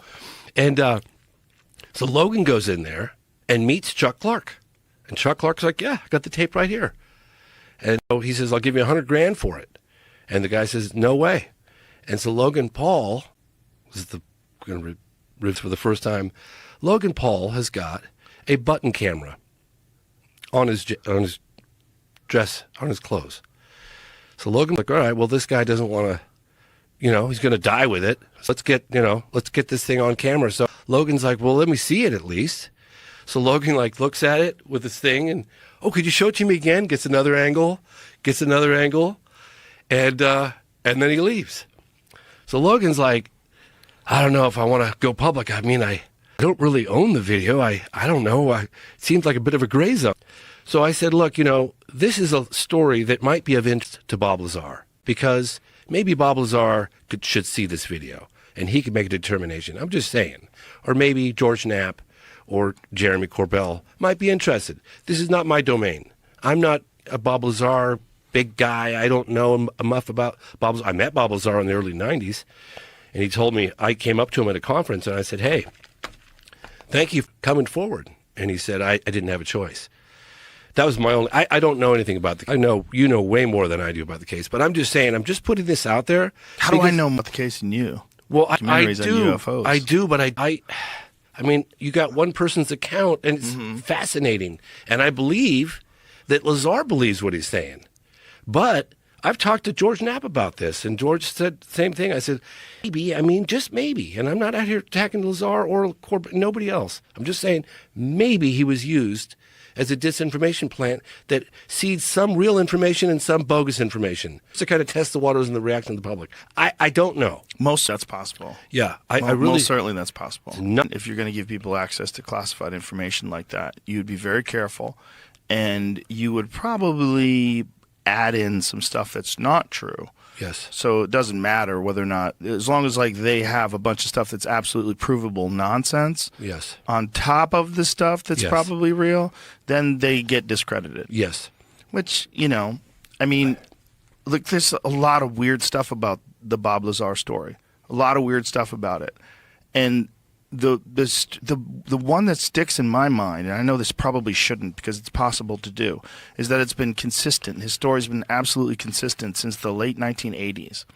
And so Logan goes in there and meets Chuck Clark. And Chuck Clark's like, "Yeah, I got the tape right here." And so he says, "I'll give you $100 grand for it." And the guy says, "No way." And so Logan Paul, going to read for the first time, Logan Paul has got a button camera on his dress, on his clothes. So Logan's like, "All right, well, this guy doesn't want to, he's going to die with it. So let's get this thing on camera." So Logan's like, "Well, let me see it at least." So Logan looks at it with this thing and, "Oh, could you show it to me again?" Gets another angle, and then he leaves. So Logan's like, "I don't know if I want to go public. I mean, I don't really own the video. I don't know. It seems like a bit of a gray zone." So I said, "Look, this is a story that might be of interest to Bob Lazar, because maybe Bob Lazar should see this video and he could make a determination. I'm just saying. Or maybe George Knapp or Jeremy Corbell might be interested. This is not my domain. I'm not a Bob Lazar big guy. I don't know enough about Bob Lazar. I met Bob Lazar in the early 90s, and he told me, I came up to him at a conference, and I said, 'Hey, thank you for coming forward.' And he said, I didn't have a choice. That was my only. I don't know anything about the. I know you know way more than I do about the case, but I'm just saying. I'm just putting this out there. How do I know about the case than you? Well, I Documentaries on do. UFOs. I do, but I mean, you got one person's account, and it's fascinating. And I believe that Lazar believes what he's saying. But I've talked to George Knapp about this, and George said the same thing. I said, maybe, I mean, just maybe. And I'm not out here attacking Lazar or nobody else. I'm just saying maybe he was used as a disinformation plant that seeds some real information and some bogus information to kind of test the waters and the reaction of the public. I don't know. Most that's possible. Yeah, I really... Most certainly that's possible. If you're going to give people access to classified information like that, you'd be very careful, and you would probably add in some stuff that's not true. Yes. So it doesn't matter whether or not, as long as like they have a bunch of stuff that's absolutely provable nonsense. Yes. On top of the stuff that's probably real, then they get discredited. Yes. Which, you know, I mean, look, there's a lot of weird stuff about the Bob Lazar story. A lot of weird stuff about it. And the one that sticks in my mind, and I know this probably shouldn't because it's possible to do, is that it's been consistent. His story's been absolutely consistent since the late 1980s.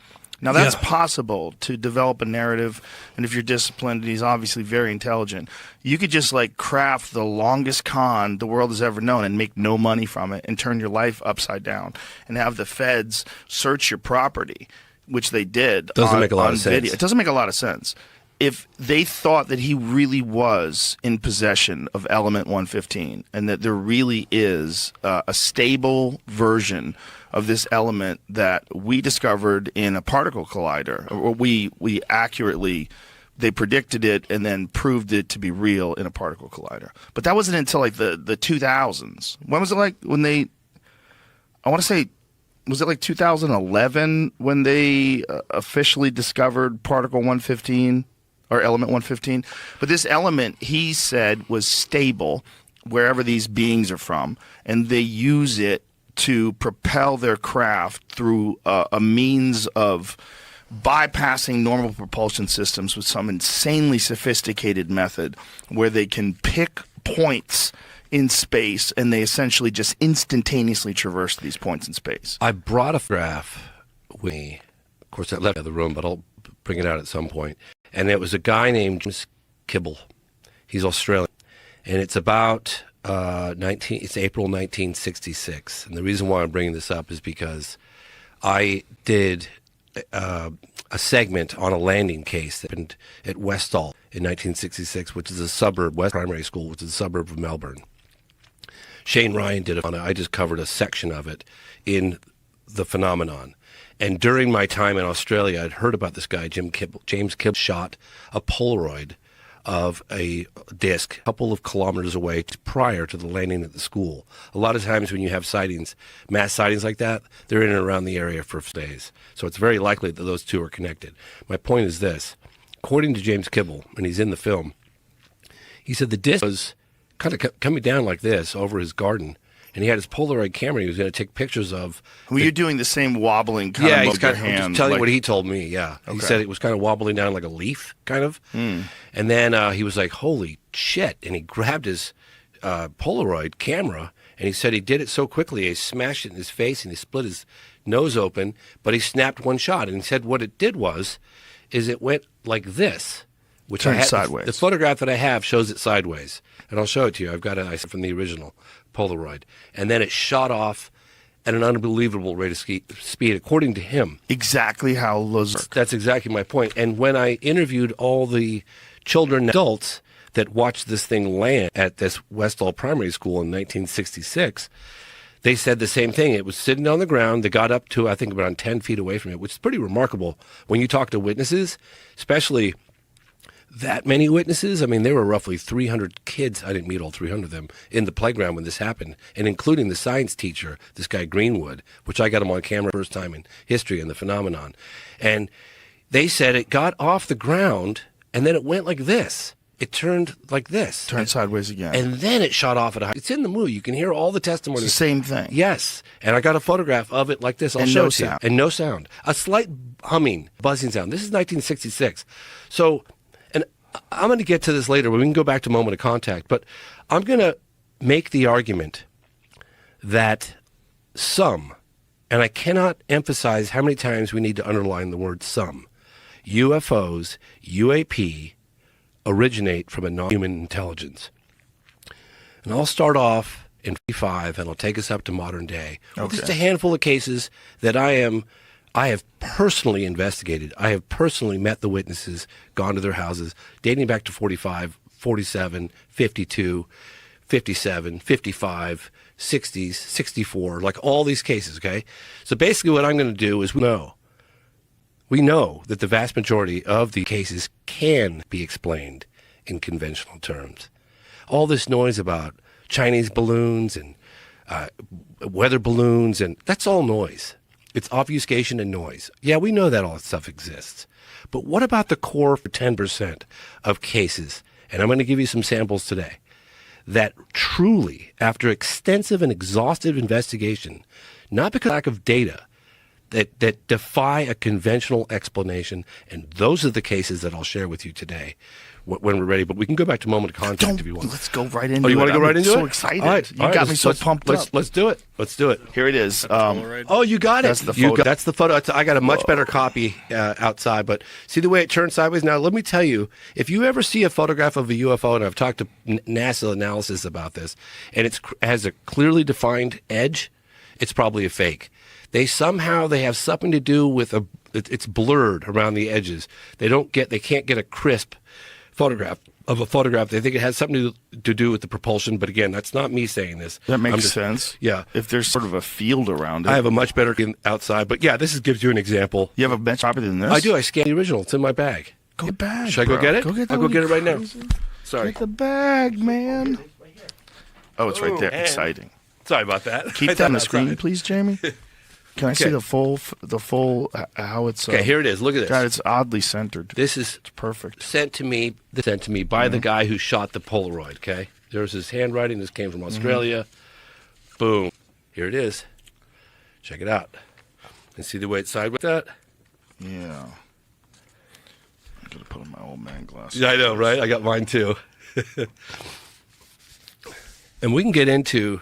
Now, that's possible to develop a narrative, and if you're disciplined, and he's obviously very intelligent, you could just like craft the longest con the world has ever known and make no money from it and turn your life upside down and have the feds search your property, which they did. Doesn't make a lot of sense. Video. It doesn't make a lot of sense. If they thought that he really was in possession of element 115 and that there really is a stable version of this element that we discovered in a particle collider, or we accurately, they predicted it and then proved it to be real in a particle collider. But that wasn't until like the 2000s. When was it like when they, I want to say, was it like 2011 when they officially discovered particle 115? Or element 115. But this element, he said, was stable wherever these beings are from, and they use it to propel their craft through a means of bypassing normal propulsion systems with some insanely sophisticated method where they can pick points in space and they essentially just instantaneously traverse these points in space. I brought a graph with me. Of course, I left the room, but I'll bring it out at some point. And it was a guy named James Kibble. He's Australian. And it's about it's April 1966. And the reason why I'm bringing this up is because I did a segment on a landing case that happened at Westall in 1966, which is a suburb, West Primary School, which is a suburb of Melbourne. Shane Ryan did it on it. I just covered a section of it in The Phenomenon. And during my time in Australia, I'd heard about this guy, James Kibble, shot a Polaroid of a disc a couple of kilometers away prior to the landing at the school. A lot of times when you have sightings, mass sightings like that, they're in and around the area for days. So it's very likely that those two are connected. My point is this. According to James Kibble, and he's in the film, he said the disc was kind of coming down like this over his garden. And he had his Polaroid camera he was going to take pictures of. Well, you're doing the same wobbling kind of with your hand. I'm just telling you what he told me, yeah. Okay. He said it was kind of wobbling down like a leaf, kind of. And then he was like, holy shit. And he grabbed his Polaroid camera, and he said he did it so quickly, he smashed it in his face, and he split his nose open, but he snapped one shot. And he said what it did is it went like this. Which turned sideways. The photograph that I have shows it sideways. And I'll show it to you. I've got it from the original Polaroid. And then it shot off at an unbelievable rate of speed, according to him. Exactly how Lazar. That's exactly my point. And when I interviewed all the children and adults that watched this thing land at this Westall Primary School in 1966, they said the same thing. It was sitting on the ground. They got up to, I think, about 10 feet away from it, which is pretty remarkable. When you talk to witnesses, especially that many witnesses, I mean, there were roughly 300 kids. I didn't meet all 300 of them in the playground when this happened, and including the science teacher, this guy Greenwood, which I got him on camera first time in history in The Phenomenon. And they said it got off the ground, and then it went like this. It turned like this. Turned sideways again. And then it shot off at a high. It's in the movie. You can hear all the testimony. It's the same thing. Yes. And I got a photograph of it like this. I'll show it to you. And no sound. A slight humming, buzzing sound. This is 1966. So... I'm going to get to this later. We can go back to moment of contact, but I'm going to make the argument that some, and I cannot emphasize how many times we need to underline the word some, UFOs, UAP, originate from a non-human intelligence. And I'll start off in 55, and I'll take us up to modern day. Okay. Just a handful of cases that I have personally investigated. I have personally met the witnesses, gone to their houses, dating back to 45, 47, 52, 57, 55, 60s, 64, like all these cases, okay? So basically what I'm going to do is we know that the vast majority of the cases can be explained in conventional terms. All this noise about Chinese balloons and weather balloons, and that's all noise. It's obfuscation and noise. Yeah, we know that all that stuff exists. But what about the core 10% of cases? And I'm going to give you some samples today that truly, after extensive and exhaustive investigation, not because of lack of data, that defy a conventional explanation, and those are the cases that I'll share with you today when we're ready. But we can go back to moment of contact if you want. Let's go right into it. Oh, you want to go right into it? I'm so excited. All right, You got me so pumped up. Let's do it. Let's do it. Here it is. Oh, you got it. That's the photo. That's the photo. I got a much better copy outside, but see the way it turns sideways? Now, let me tell you, if you ever see a photograph of a UFO, and I've talked to NASA analysis about this, and it has a clearly defined edge, it's probably a fake. They have something to do with it's blurred around the edges. They can't get a crisp photograph of a photograph. They think it has something to do with the propulsion, but again, that's not me saying this. That makes sense. Yeah. If there's sort of a field around it. I have a much better outside, but yeah, this gives you an example. You have a better copy than this? I do. I scanned the original. It's in my bag. Go get the bag. Should I go get it? Go get that. I'll go get it right now. Crazy. Sorry. Get the bag, man. Oh, it's right there. man. Exciting. Sorry about that. Keep that on the screen, please, Jamie. Can I see Okay. the full how it's? Okay, here it is. Look at this. God, it's oddly centered. This is It's perfect. sent to me by the guy who shot the Polaroid, okay? There's his handwriting. This came from Australia. Boom. Here it is. Check it out. And see the way it's sideways with that? Yeah. I'm gonna put on my old man glasses. Yeah, I know, right? I got mine too. And we can get into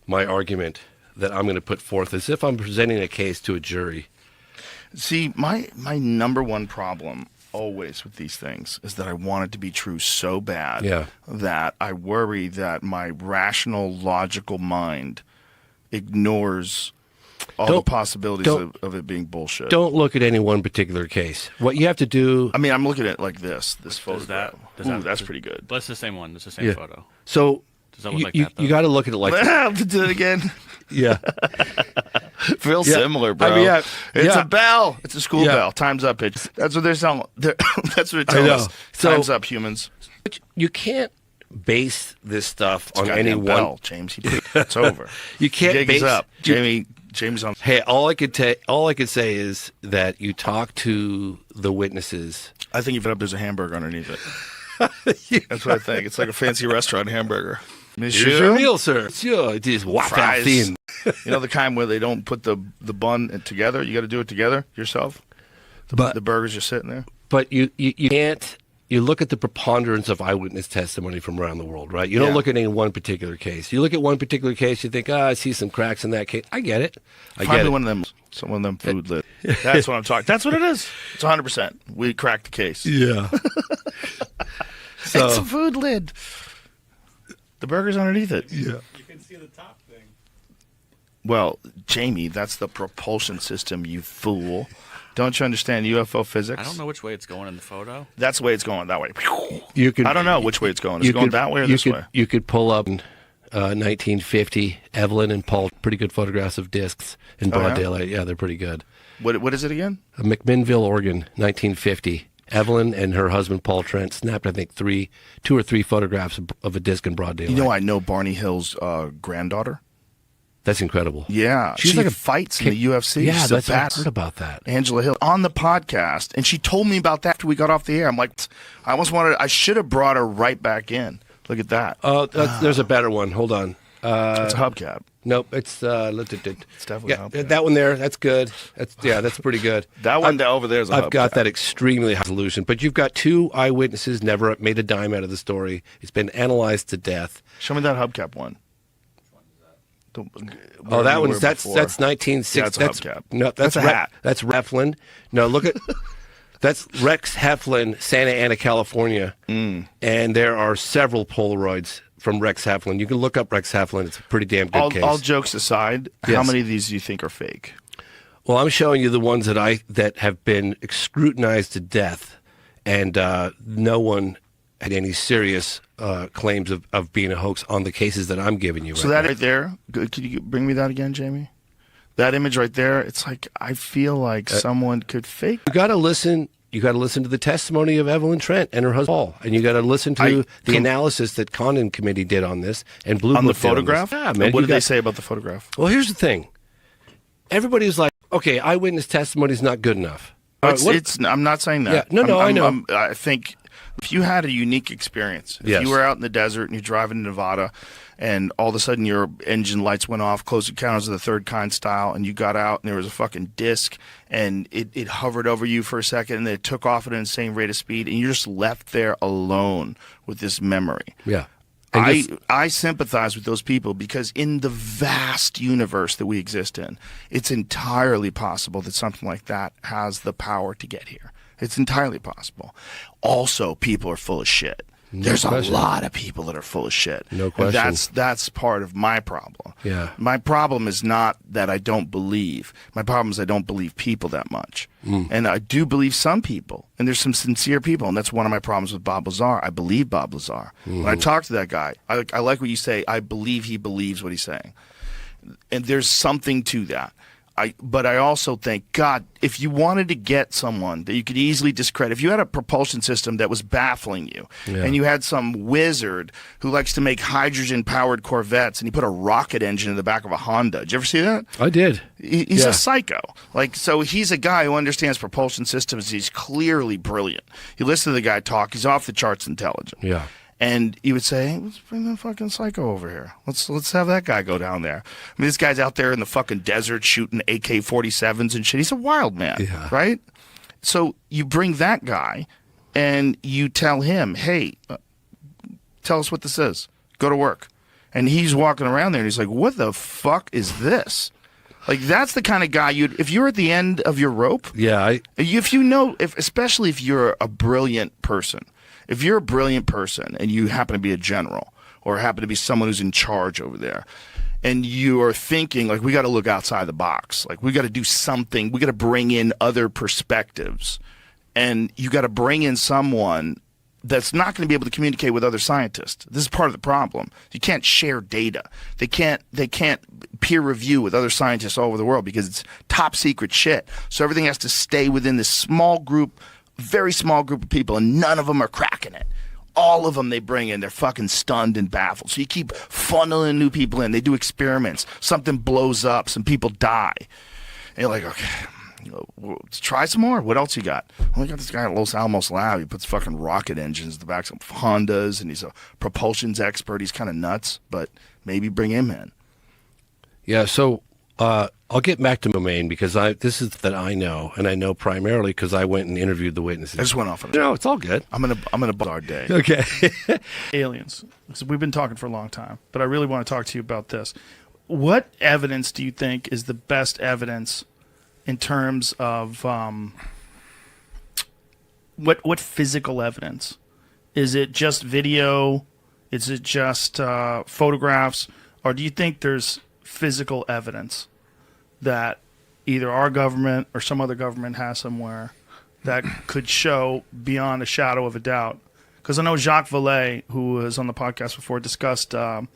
my argument that I'm going to put forth as if I'm presenting a case to a jury. See, my number one problem always with these things is that I want it to be true so bad that I worry that my rational, logical mind ignores all the possibilities of it being bullshit. Don't look at any one particular case. What you have to do... I mean, I'm looking at it like this photo. That's pretty good. That's the same one. That's the same photo. So Does that look like that, though? you got to look at it like that. Do it again. Yeah. Real similar, bro. I mean, it's a bell. It's a school Yeah. bell. Time's up, bitch. That's what they're telling. That's what they're telling us. So- Time's up, humans. But you can't base this stuff on Goddamn any one... bell, James. It's over. You can't Gig base... is up. James on. Hey, all I could say is that you talk to the witnesses. I think if it up, there's a hamburger underneath it. That's what I think. It's like a fancy restaurant hamburger. Here's your meal, sir. Sure, it is waffle Fries. thin. You know the kind where they don't put the bun together? You got to do it together yourself? The burger's just sitting there? But you can't. You look at the preponderance of eyewitness testimony from around the world, right? You don't look at any one particular case. You look at one particular case, you think, I see some cracks in that case. I get it. Find me one of them food lit. That's what I'm talking. That's what it is. It's 100%. We cracked the case. Yeah. It's a food lid. The burger's underneath it. Yeah. You can see the top thing. Well, Jamie, that's the propulsion system, you fool. Don't you understand UFO physics? I don't know which way it's going in the photo. That's the way it's going, that way. I don't know which way it's going. Is it going that way or this way? You could pull up 1950, Evelyn and Paul, pretty good photographs of discs in broad daylight. Yeah, they're pretty good. What is it again? McMinnville, Oregon, 1950. Evelyn and her husband, Paul Trent, snapped, I think, 2 or 3 photographs of a disc in broad daylight. You know, I know Barney Hill's granddaughter. That's incredible. Yeah. She's she like fights in the UFC. Yeah, She's that's a I heard about that. Angela Hill on the podcast, and she told me about that after we got off the air. I'm like, I should have brought her right back in. Look at that. Oh, there's a better one. Hold on. It's a hubcap. Nope, it's definitely a hubcap. that one there. That's good. That's pretty good. That one over there is a I've got hubcap. that extremely high resolution, but you've got 2 eyewitnesses never made a dime out of the story. It's been analyzed to death. Show me that hubcap one. Oh, that one's that's 1960. Yeah, it's a hubcap. No, that's a hat. That's Heflin. No, look at that's Rex Heflin, Santa Ana, California, and there are several Polaroids from Rex Heflin. You can look up Rex Heflin. It's a pretty damn good case. All jokes aside, how Yes. many of these do you think are fake? Well, I'm showing you the ones that have been scrutinized to death, and no one had any serious claims of being a hoax on the cases that I'm giving you. So right that now. right there, could you bring me that again, Jamie? That image right there, it's like I feel like someone could fake. You got to listen. You got to listen to the testimony of Evelyn Trent and her husband Paul, and you got to listen to the analysis that Condon Committee did on this and Blue On the Book did on this. photograph? Yeah, man. What you did they got- say about the photograph? Well, here's the thing. Everybody's like, okay, eyewitness testimony is not good enough. I'm not saying that. Yeah, no, I know. I think if you had a unique experience, if Yes. you were out in the desert and you're driving to Nevada and all of a sudden your engine lights went off, Close Encounters of the Third Kind style, and you got out and there was a fucking disc and it hovered over you for a second and then it took off at an insane rate of speed and you're just left there alone with this memory. Yeah. And I sympathize with those people because in the vast universe that we exist in, it's entirely possible that something like that has the power to get here. It's entirely possible. Also, people are full of shit. There's question. a lot of people that are full of shit. No And question. that's part of my problem. Yeah. My problem is not that I don't believe. My problem is I don't believe people that much. And I do believe some people. And there's some sincere people. And that's one of my problems with Bob Lazar. I believe Bob Lazar. When I talk to that guy, I like what you say. I believe he believes what he's saying. And there's something to that. But I also think, God, if you wanted to get someone that you could easily discredit, if you had a propulsion system that was baffling you, and you had some wizard who likes to make hydrogen-powered Corvettes, and he put a rocket engine in the back of a Honda. Did you ever see that? I did. He's Yeah. a psycho. So he's a guy who understands propulsion systems. He's clearly brilliant. You listen to the guy talk, he's off the charts intelligent. Yeah. And you would say, hey, let's bring the fucking psycho over here. Let's have that guy go down there. I mean, this guy's out there in the fucking desert shooting AK-47s and shit. He's a wild man, right? So you bring that guy and you tell him, hey, tell us what this is. Go to work. And he's walking around there and he's like, what the fuck is this? Like, that's the kind of guy if you're at the end of your rope, Yeah. especially if you're a brilliant person. If you're a brilliant person and you happen to be a general or happen to be someone who's in charge over there and you are thinking, like, we got to look outside the box. Like, we got to do something. We got to bring in other perspectives. And you got to bring in someone that's not going to be able to communicate with other scientists. This is part of the problem. You can't share data. They can't peer review with other scientists all over the world because it's top secret shit. So everything has to stay within this small group, very small group of people, and none of them are cracking it. All of them they bring in, they're fucking stunned and baffled. So you keep funneling new people in. They do experiments. Something blows up. Some people die. And you're like, okay, let's try some more. What else you got? Well, we got this guy at Los Alamos Lab. He puts fucking rocket engines in the back of Hondas, and he's a propulsions expert. He's kind of nuts, but maybe bring him in. Yeah. So I'll get back to domain because this is that I know, and I know primarily because I went and interviewed the witnesses. I just went off on No, it's all good. I'm gonna buzz our day. Okay. Aliens. So we've been talking for a long time, but I really want to talk to you about this. What evidence do you think is the best evidence in terms of what physical evidence? Is it just video? Is it just photographs? Or do you think there's physical evidence that either our government or some other government has somewhere that could show beyond a shadow of a doubt? Because I know Jacques Vallée, who was on the podcast before, discussed we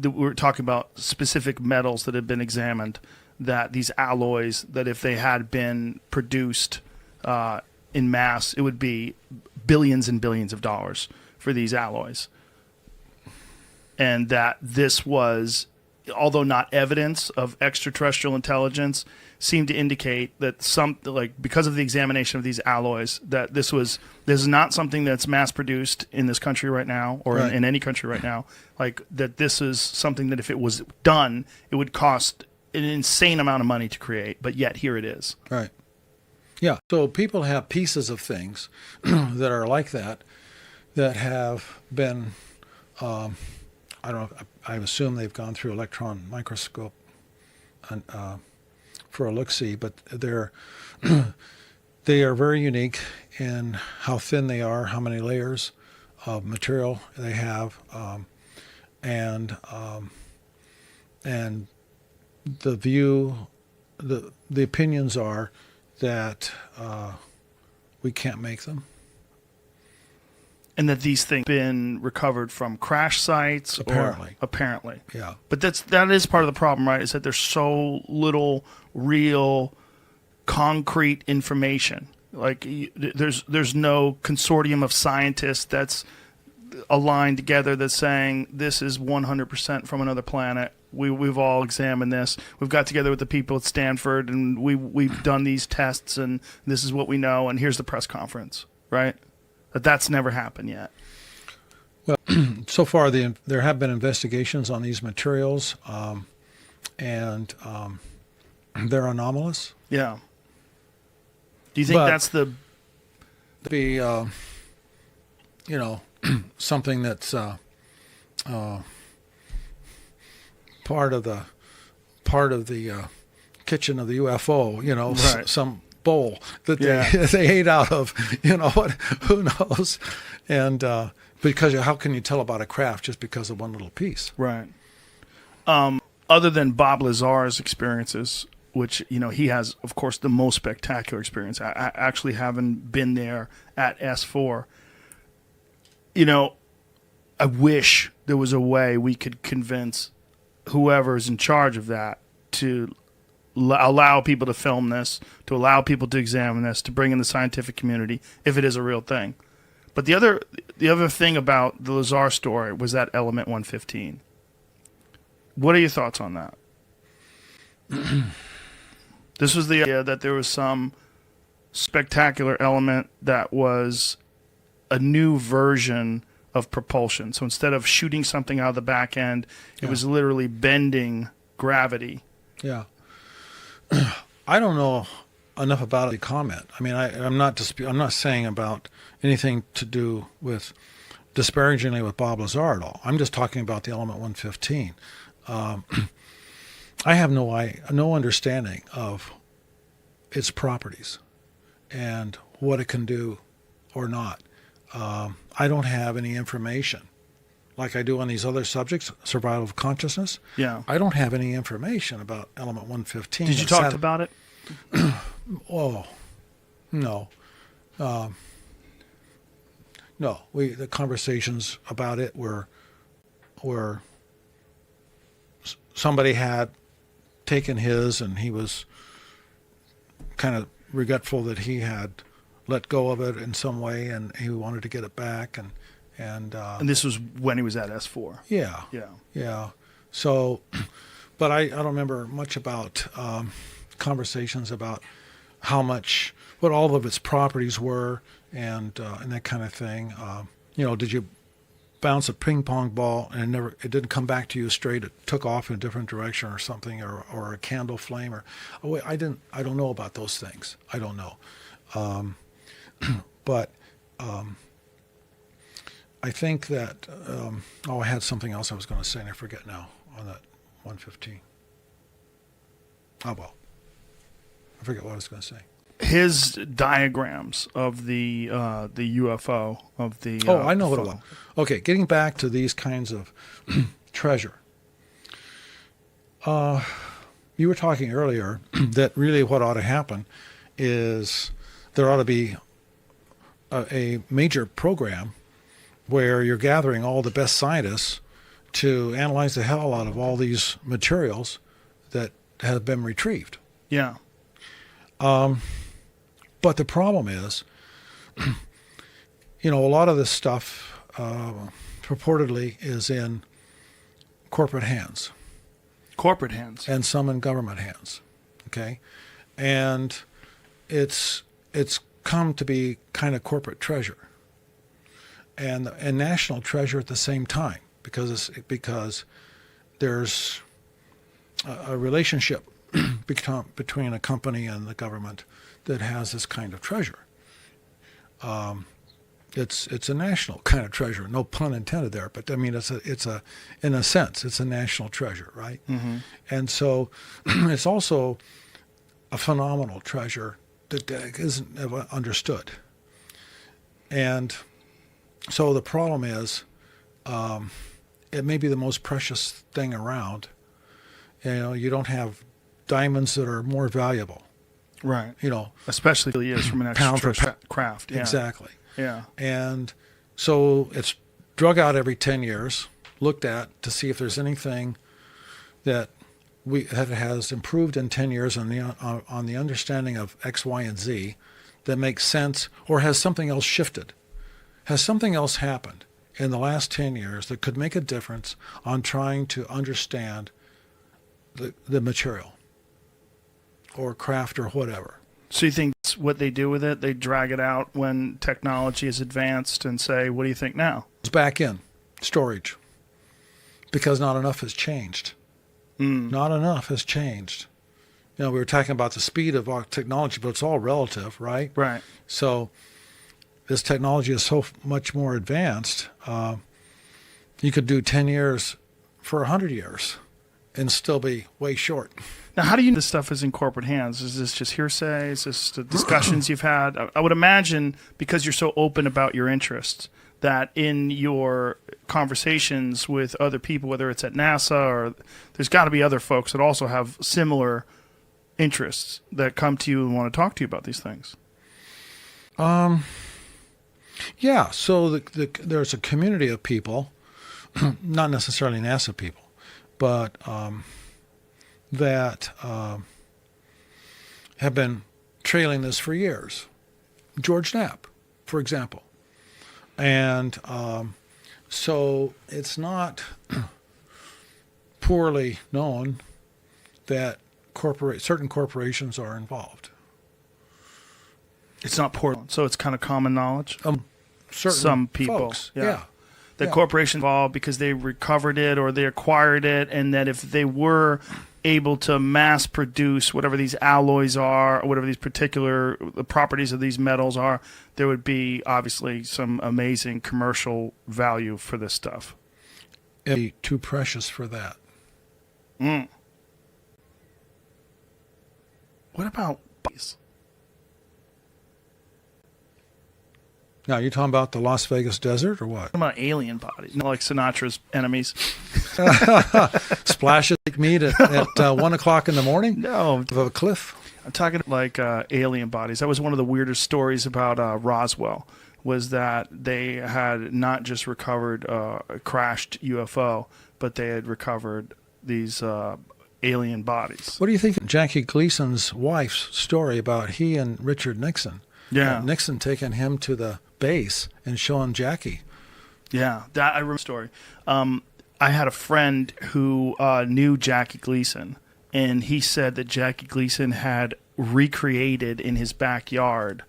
were talking about specific metals that had been examined, that these alloys, that if they had been produced in mass, it would be billions and billions of dollars for these alloys. And that this was although not evidence of extraterrestrial intelligence, seem to indicate that because of the examination of these alloys, that this is not something that's mass produced in this country right now, or Right. in any country right now. Like that, this is something that if it was done, it would cost an insane amount of money to create. But yet here it is. Right. Yeah. So people have pieces of things that are like that have been, I don't know, I assume they've gone through electron microscope and, for a look-see, but they are very unique in how thin they are, how many layers of material they have, and the view, the opinions are that we can't make them. And that these things have been recovered from crash sites. Apparently. Yeah. But that is part of the problem, right? Is that there's so little real concrete information. Like there's no consortium of scientists that's aligned together that's saying this is 100% from another planet. We've all examined this. We've got together with the people at Stanford and we've done these tests and this is what we know and here's the press conference, right? That's never happened yet. Well, so far there have been investigations on these materials, and they're anomalous. Yeah. Do you think that's the be something that's part of the kitchen of the UFO? Right. Some bowl that Yeah. they ate out of, who knows? And because how can you tell about a craft just because of one little piece? right? Other than Bob Lazar's experiences, which he has, of course, the most spectacular experience. I actually haven't been there at S4. I wish there was a way we could convince whoever's in charge of that to allow people to film this, to allow people to examine this, to bring in the scientific community if it is a real thing. But the other thing about the Lazar story was that element 115. What are your thoughts on that? This was the idea that there was some spectacular element that was a new version of propulsion. So instead of shooting something out of the back end, it was literally bending gravity. Yeah. I don't know enough about it to comment. I mean, I'm not saying about anything to do with disparagingly with Bob Lazar at all. I'm just talking about the element 115. I have no understanding of its properties and what it can do or not. I don't have any information like I do on these other subjects, survival of consciousness. Yeah. I don't have any information about element 115. Did you talk about it? Oh, no. No. The conversations about it were somebody had taken his and he was kind of regretful that he had let go of it in some way and he wanted to get it back and this was when he was at S4. yeah. So, but I don't remember much about conversations about what all of its properties were and that kind of thing. Did you bounce a ping pong ball and it didn't come back to you straight? It took off in a different direction or something, or a candle flame, I don't know about those things. I don't know, but. I think that, I had something else I was going to say and I forget now on that 115. Oh, well, I forget what I was going to say. His diagrams of the UFO, of the... I know what it was. Okay, getting back to these kinds of treasure. You were talking earlier that really what ought to happen is there ought to be a major program where you're gathering all the best scientists to analyze the hell out of all these materials that have been retrieved. Yeah. But the problem is, a lot of this stuff purportedly is in corporate hands. corporate hands. and some in government hands. Okay, and it's come to be kind of corporate treasure and national treasure at the same time, because there's a relationship between a company and the government that has this kind of treasure. It's a national kind of treasure. No pun intended there, but I mean it's a in a sense it's a national treasure, right? Mm-hmm. And so it's also a phenomenal treasure that isn't understood. And so the problem is, it may be the most precious thing around. You know, you don't have diamonds that are more valuable. Right. You know, Especially is from an Pound for extra craft. Yeah. exactly. Yeah. And so it's drug out every 10 years, looked at to see if there's anything that has improved in 10 years on the understanding of X, Y, and Z that makes sense, or has something else shifted? Has something else happened in the last 10 years that could make a difference on trying to understand the material or craft or whatever? So you think that's what they do with it? They drag it out when technology is advanced and say, what do you think now? It's back in storage because not enough has changed. Not enough has changed. You know, we were talking about the speed of our technology, but it's all relative, right? Right. So this technology is so much more advanced. You could do 10 years for 100 years and still be way short. Now, how do you know this stuff is in corporate hands? Is this just hearsay? Is this the discussions you've had? I would imagine, because you're so open about your interests, that in your conversations with other people, whether it's at NASA or there's got to be other folks that also have similar interests that come to you and want to talk to you about these things. Yeah, so there's a community of people, not necessarily NASA people, but that have been trailing this for years. George Knapp, for example. And so it's not poorly known that certain corporations are involved. It's not Portland, so it's kind of common knowledge. Certain Some people, folks, yeah. The Yeah. corporation involved because they recovered it or they acquired it, and that if they were able to mass produce whatever these alloys are, or whatever these particular the properties of these metals are, there would be obviously some amazing commercial value for this stuff. It'd be too precious for that. What about bodies? Now, you're talking about the Las Vegas desert or what? What about alien bodies? Not like Sinatra's enemies. Splashes like meat at 1 o'clock in the morning No, of a cliff? I'm talking like alien bodies. That was one of the weirdest stories about Roswell, was that they had not just recovered a crashed UFO, but they had recovered these alien bodies. What do you think of Jackie Gleason's wife's story about he and Richard Nixon? Yeah. Nixon taking him to the base and showing Jackie. Yeah, that I remember the story. I had a friend who knew Jackie Gleason, and he said that Jackie Gleason had recreated in his backyard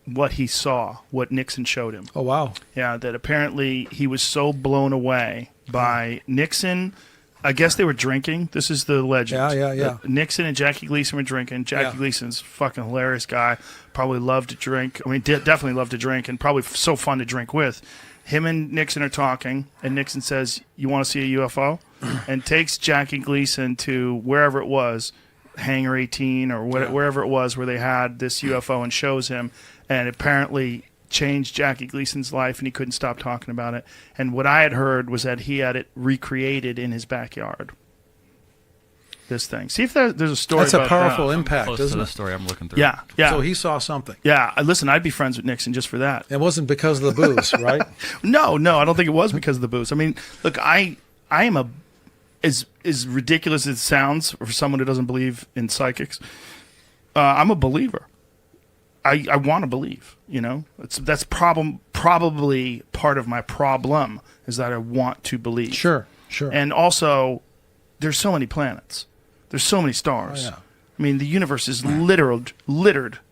what he saw, what Nixon showed him. Oh, wow. Yeah, that apparently he was so blown away by Nixon. I guess they were drinking. This is the legend. Yeah. That Nixon and Jackie Gleason were drinking. Jackie Gleason's a fucking hilarious guy. Probably loved to drink. I mean, definitely loved to drink, and probably so fun to drink with. Him and Nixon are talking, and Nixon says, "You want to see a UFO?" and takes Jackie Gleason to wherever it was, Hangar 18 or wherever it was where they had this UFO, and shows him. And apparently changed Jackie Gleason's life, and he couldn't stop talking about it. And what I had heard was that he had it recreated in his backyard. This thing. See if there's a story That's a about powerful that. impact, Close isn't to it? the story I'm looking through. Yeah. So he saw something. Yeah. Listen, I'd be friends with Nixon just for that. It wasn't because of the booze, right? No, I don't think it was because of the booze. I mean, look, I am as ridiculous as it sounds for someone who doesn't believe in psychics. I'm a believer. I want to believe, you know. That's probably part of my problem is that I want to believe. Sure. And also, there's so many planets. There's so many stars. Oh, yeah. I mean, the universe is littered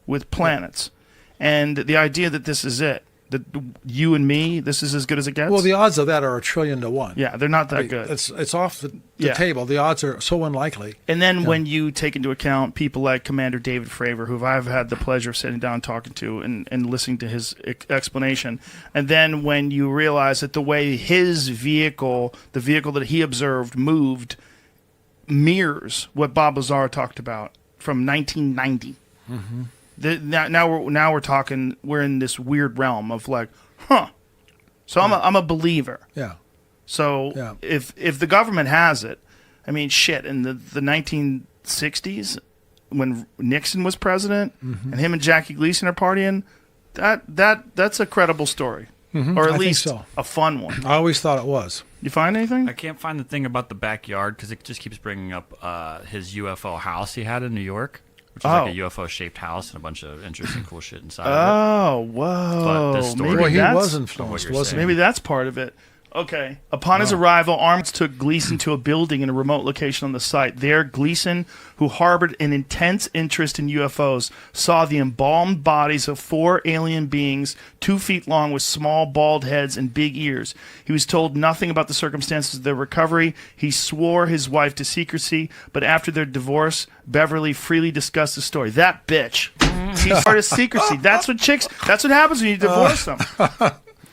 with planets. And the idea that this is it, that you and me, this is as good as it gets. Well, the odds of that are 1,000,000,000 to 1. yeah, they're not that good. It's off the Yeah. table. The odds are so unlikely. And then when you take into account people like Commander David Fravor, who I've had the pleasure of sitting down and talking to and listening to his explanation, and then when you realize that the way his vehicle, the vehicle that he observed, moved mirrors what Bob Lazar talked about from 1990. Mm-hmm. Now we're talking. We're in this weird realm of like, huh. So I'm a believer. Yeah. So Yeah. if the government has it, I mean, shit. In the 1960s, when Nixon was president, and him and Jackie Gleason are partying, that's a credible story, or at I think least so. a fun one. I always thought it was. You find anything? I can't find the thing about the backyard because it just keeps bringing up his UFO house he had in New York, which is like a UFO-shaped house and a bunch of interesting, cool shit inside of Oh, whoa. But this story- Maybe Well, he that's- was what influenced, you're wasn't saying. Maybe that's part of it. Okay. Upon his arrival, arms took Gleason to a building in a remote location on the site. There, Gleason, who harbored an intense interest in UFOs, saw the embalmed bodies of 4 alien beings 2 feet long with small bald heads and big ears. He was told nothing about the circumstances of their recovery. He swore his wife to secrecy, but after their divorce, Beverly freely discussed the story. That bitch. He started secrecy. That's what happens when you divorce them.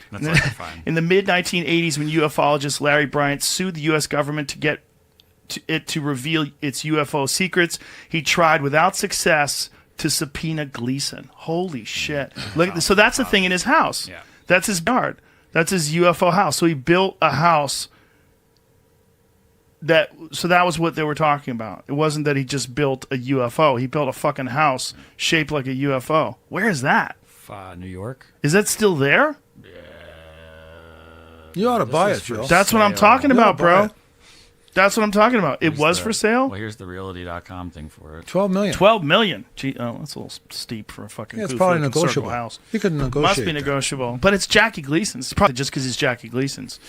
That's what I find. In the mid-1980s, when ufologist Larry Bryant sued the U.S. government to get it to reveal its UFO secrets, he tried without success to subpoena Gleason. Holy shit. Look, so that's the thing in his house. Yeah. That's his yard. That's his UFO house. So he built a house that was what they were talking about. It wasn't that he just built a UFO. He built a fucking house shaped like a UFO. Where is that? New York. Is that still there? You ought to buy is it, for Joe. That's what I'm Sale. talking Yeah, about, buy bro. it. That's what I'm talking about. It Here's was the- for sale? Well, here's the realty.com thing for it. 12 million. 12 million. Gee, oh, that's a little steep for a fucking Yeah, it's goofy probably looking circle negotiable. house. You could negotiate. Must be that. negotiable. But it's Jackie Gleason's. It's probably just because it's Jackie Gleason's.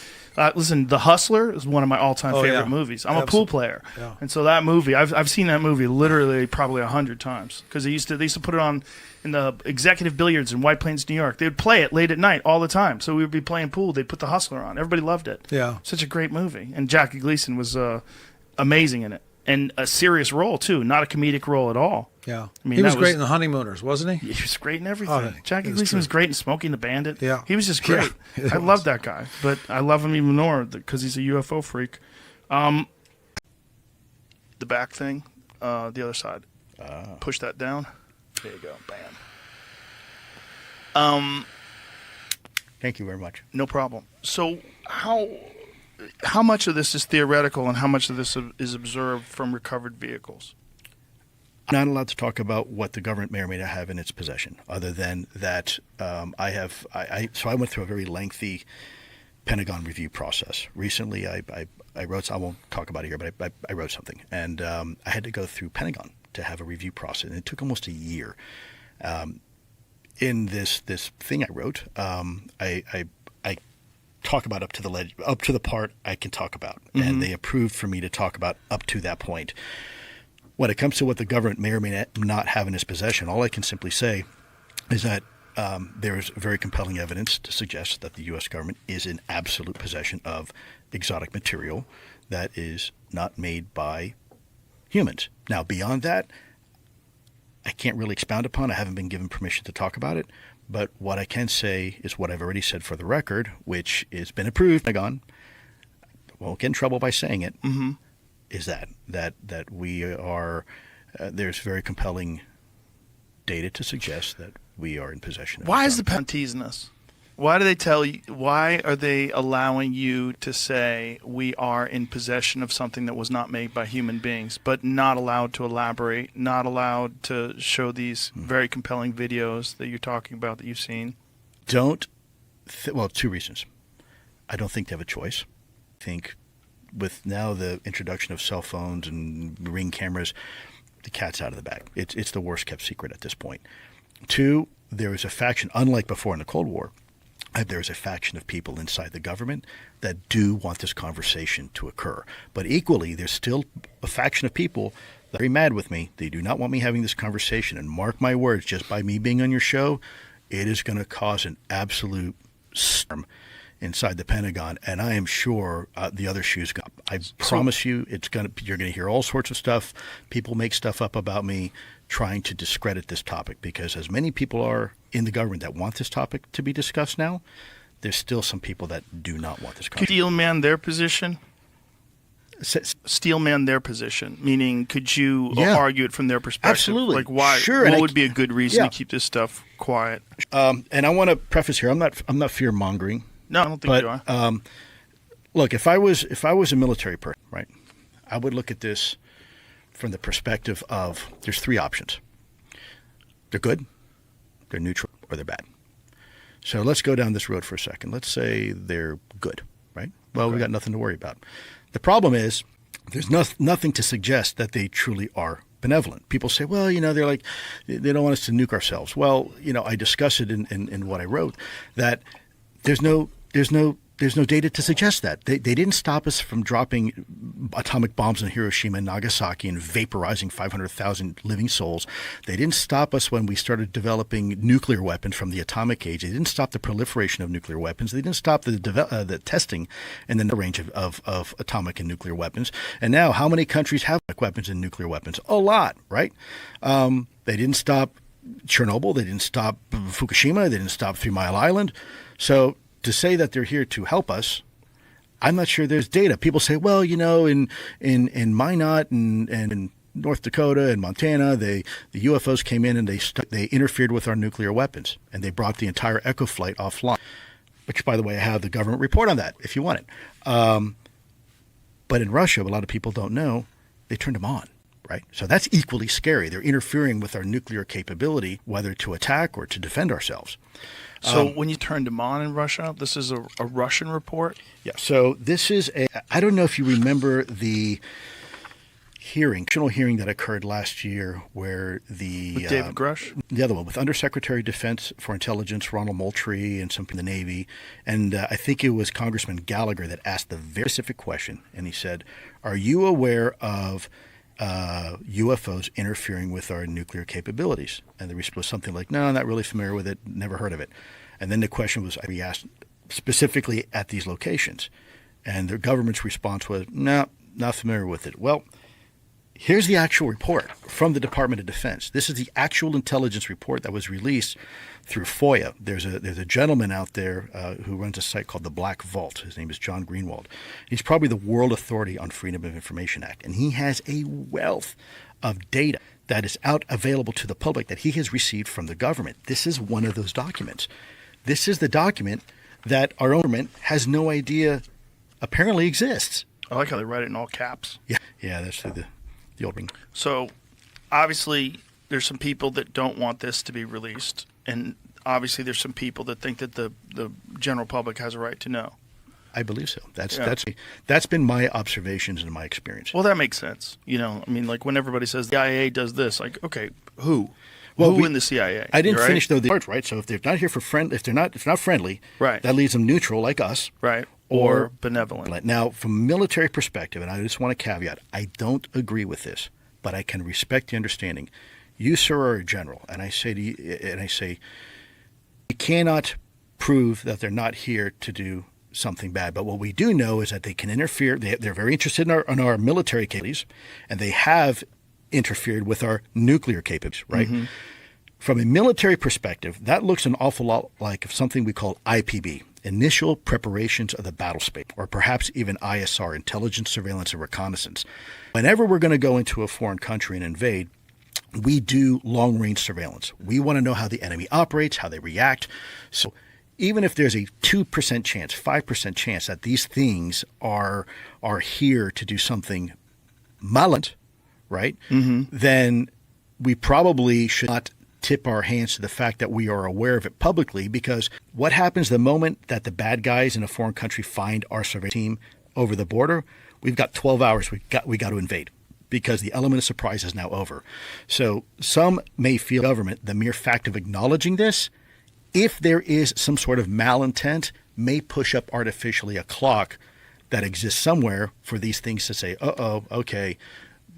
Listen, The Hustler is one of my all-time Oh, favorite yeah. movies. I'm a Absolutely. pool player. Yeah. And so that movie, I've seen that movie literally probably 100 times because they used to put it on in the executive billiards in White Plains, New York. They would play it late at night all the time. So we would be playing pool. They'd put The Hustler on. Everybody loved it. Yeah. Such a great movie. And Jackie Gleason was amazing in it. And a serious role, too. Not a comedic role at all. Yeah. I mean, he was that great was- in The Honeymooners, wasn't he? He was great in everything. Oh, Jackie it was Gleason was true. great in Smoking the Bandit. Yeah. He was just Yeah, great. it I was. love that guy, but I love him even more because he's a UFO freak. The back thing, the other side. Push that down. There you go. Bam. Thank you very much. No problem. So how much of this is theoretical and how much of this is observed from recovered vehicles? I'm not allowed to talk about what the government may or may not have in its possession, other than that so I went through a very lengthy Pentagon review process. Recently, I wrote, I won't talk about it here, but I wrote something, and I had to go through Pentagon to have a review process, and it took almost a year. In this thing I wrote, I talk about up to the part I can talk about, and they approved for me to talk about up to that point. When it comes to what the government may or may not have in its possession, all I can simply say is that there is very compelling evidence to suggest that the U.S. government is in absolute possession of exotic material that is not made by humans. Now, beyond that, I can't really expound upon. I haven't been given permission to talk about it. But what I can say is what I've already said for the record, which has been approved. Pentagon, I won't get in trouble by saying it. Is that we are there's very compelling data to suggest that we are in possession of Why is the exotic- pen teasing us? Why do they tell you? Why are they allowing you to say we are in possession of something that was not made by human beings, but not allowed to elaborate, not allowed to show these very compelling videos that you're talking about that you've seen? Well, 2 reasons. I don't think they have a choice. I think with now the introduction of cell phones and Ring cameras, the cat's out of the bag. It's the worst kept secret at this point. 2, there is a faction, unlike before in the Cold War, There's a faction of people inside the government that do want this conversation to occur. But equally, there's still a faction of people that are very mad with me. They do not want me having this conversation. And mark my words, just by me being on your show, it is going to cause an absolute storm inside the Pentagon. And I am sure the other shoe's going to. I promise you, you're going to hear all sorts of stuff. People make stuff up about me trying to discredit this topic, because as many people are in the government that want this topic to be discussed now, there's still some people that do not want this conversation. Could steelman their position? Steelman their position, meaning could you argue it from their perspective? Absolutely. Like why? Sure. What would be a good reason to keep this stuff quiet? And I want to preface here, I'm not fear mongering. No, I don't think you are. Look, if I was a military person, right, I would look at this from the perspective of there's three options. They're good, they're neutral, or they're bad. So let's go down this road for a second. Let's say they're good, right? Well, we got nothing to worry about. The problem is there's nothing to suggest that they truly are benevolent. People say, well, they're like, they don't want us to nuke ourselves. Well, I discuss it in what I wrote, that there's no data to suggest that. They didn't stop us from dropping atomic bombs on Hiroshima and Nagasaki and vaporizing 500,000 living souls. They didn't stop us when we started developing nuclear weapons from the atomic age. They didn't stop the proliferation of nuclear weapons. They didn't stop the testing and the range of atomic and nuclear weapons. And now, how many countries have weapons and nuclear weapons? A lot, right? They didn't stop Chernobyl. They didn't stop Fukushima. They didn't stop 3 Mile Island. So to say that they're here to help us, I'm not sure there's data. People say, well, in Minot and in North Dakota and Montana, the UFOs came in and they interfered with our nuclear weapons, and they brought the entire Echo flight offline. Which, by the way, I have the government report on that if you want it. But in Russia, a lot of people don't know, they turned them on. Right? So that's equally scary. They're interfering with our nuclear capability, whether to attack or to defend ourselves. So when you turned them on in Russia, this is a Russian report? Yeah. So this is I don't know if you remember the congressional hearing that occurred last year where with David Grush? The other one, with Undersecretary of Defense for Intelligence, Ronald Moultrie, and some from the Navy. And I think it was Congressman Gallagher that asked the very specific question. And he said, are you aware of UFOs interfering with our nuclear capabilities? And the response was something like, no, I'm not really familiar with it, never heard of it. And then the question was asked specifically at these locations. And the government's response was, no, not familiar with it. Well, here's the actual report from the Department of Defense. This is the actual intelligence report that was released through FOIA. There's a gentleman out there who runs a site called the Black Vault. His name is John Greenwald. He's probably the world authority on Freedom of Information Act, and he has a wealth of data that is available to the public that he has received from the government. This is one of those documents. This is the document that our own government has no idea apparently exists. I like how they write it in all caps. Yeah, that's the old ring. So obviously there's some people that don't want this to be released, and obviously there's some people that think that the general public has a right to know. I believe so. That's been my observations and my experience. Well, that makes sense. Like when everybody says the CIA does this, like, okay, who? Who in the CIA? I didn't finish though the part, right? So if they're not here for if they're not friendly, right, that leaves them neutral like us, right, or benevolent. Now, from a military perspective, and I just want to caveat, I don't agree with this, but I can respect the understanding. You, sir, are a general, and I say to you, you cannot prove that they're not here to do something bad. But what we do know is that they can interfere. They're very interested in our military capabilities, and they have interfered with our nuclear capabilities, right? Mm-hmm. From a military perspective, that looks an awful lot like something we call IPB, Initial Preparations of the Battle Space, or perhaps even ISR, Intelligence, Surveillance, and Reconnaissance. Whenever we're going to go into a foreign country and invade, we do long-range surveillance. We want to know how the enemy operates, how they react. So even if there's a 2% chance, 5% chance that these things are here to do something malevolent, right? Mm-hmm. Then we probably should not tip our hands to the fact that we are aware of it publicly, because what happens the moment that the bad guys in a foreign country find our surveillance team over the border? We've got 12 hours. We got to invade, because the element of surprise is now over. So some may feel government, the mere fact of acknowledging this if there is some sort of malintent, may push up artificially a clock that exists somewhere for these things to say, okay,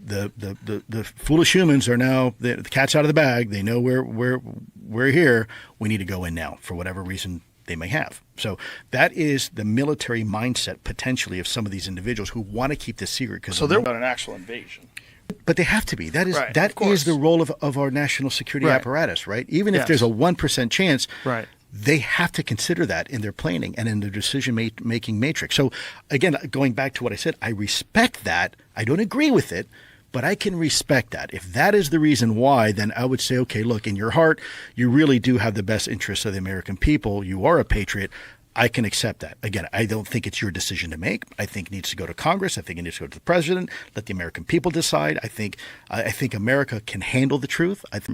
the foolish humans are now, the cat's out of the bag. They know we're here. We need to go in now for whatever reason they may have. So that is the military mindset potentially of some of these individuals who want to keep this secret. So they're about an actual invasion. But they have to be. That is Right, that of course. is the role of our national security Right. apparatus, right? Even if Yes. there's a 1% chance, Right. they have to consider that in their planning and in their decision-making matrix. So again, going back to what I said, I respect that. I don't agree with it, but I can respect that. If that is the reason why, then I would say, okay, look, in your heart, you really do have the best interests of the American people. You are a patriot. I can accept that. Again, I don't think it's your decision to make. I think it needs to go to Congress. I think it needs to go to the president. Let the American people decide. I think America can handle the truth. I think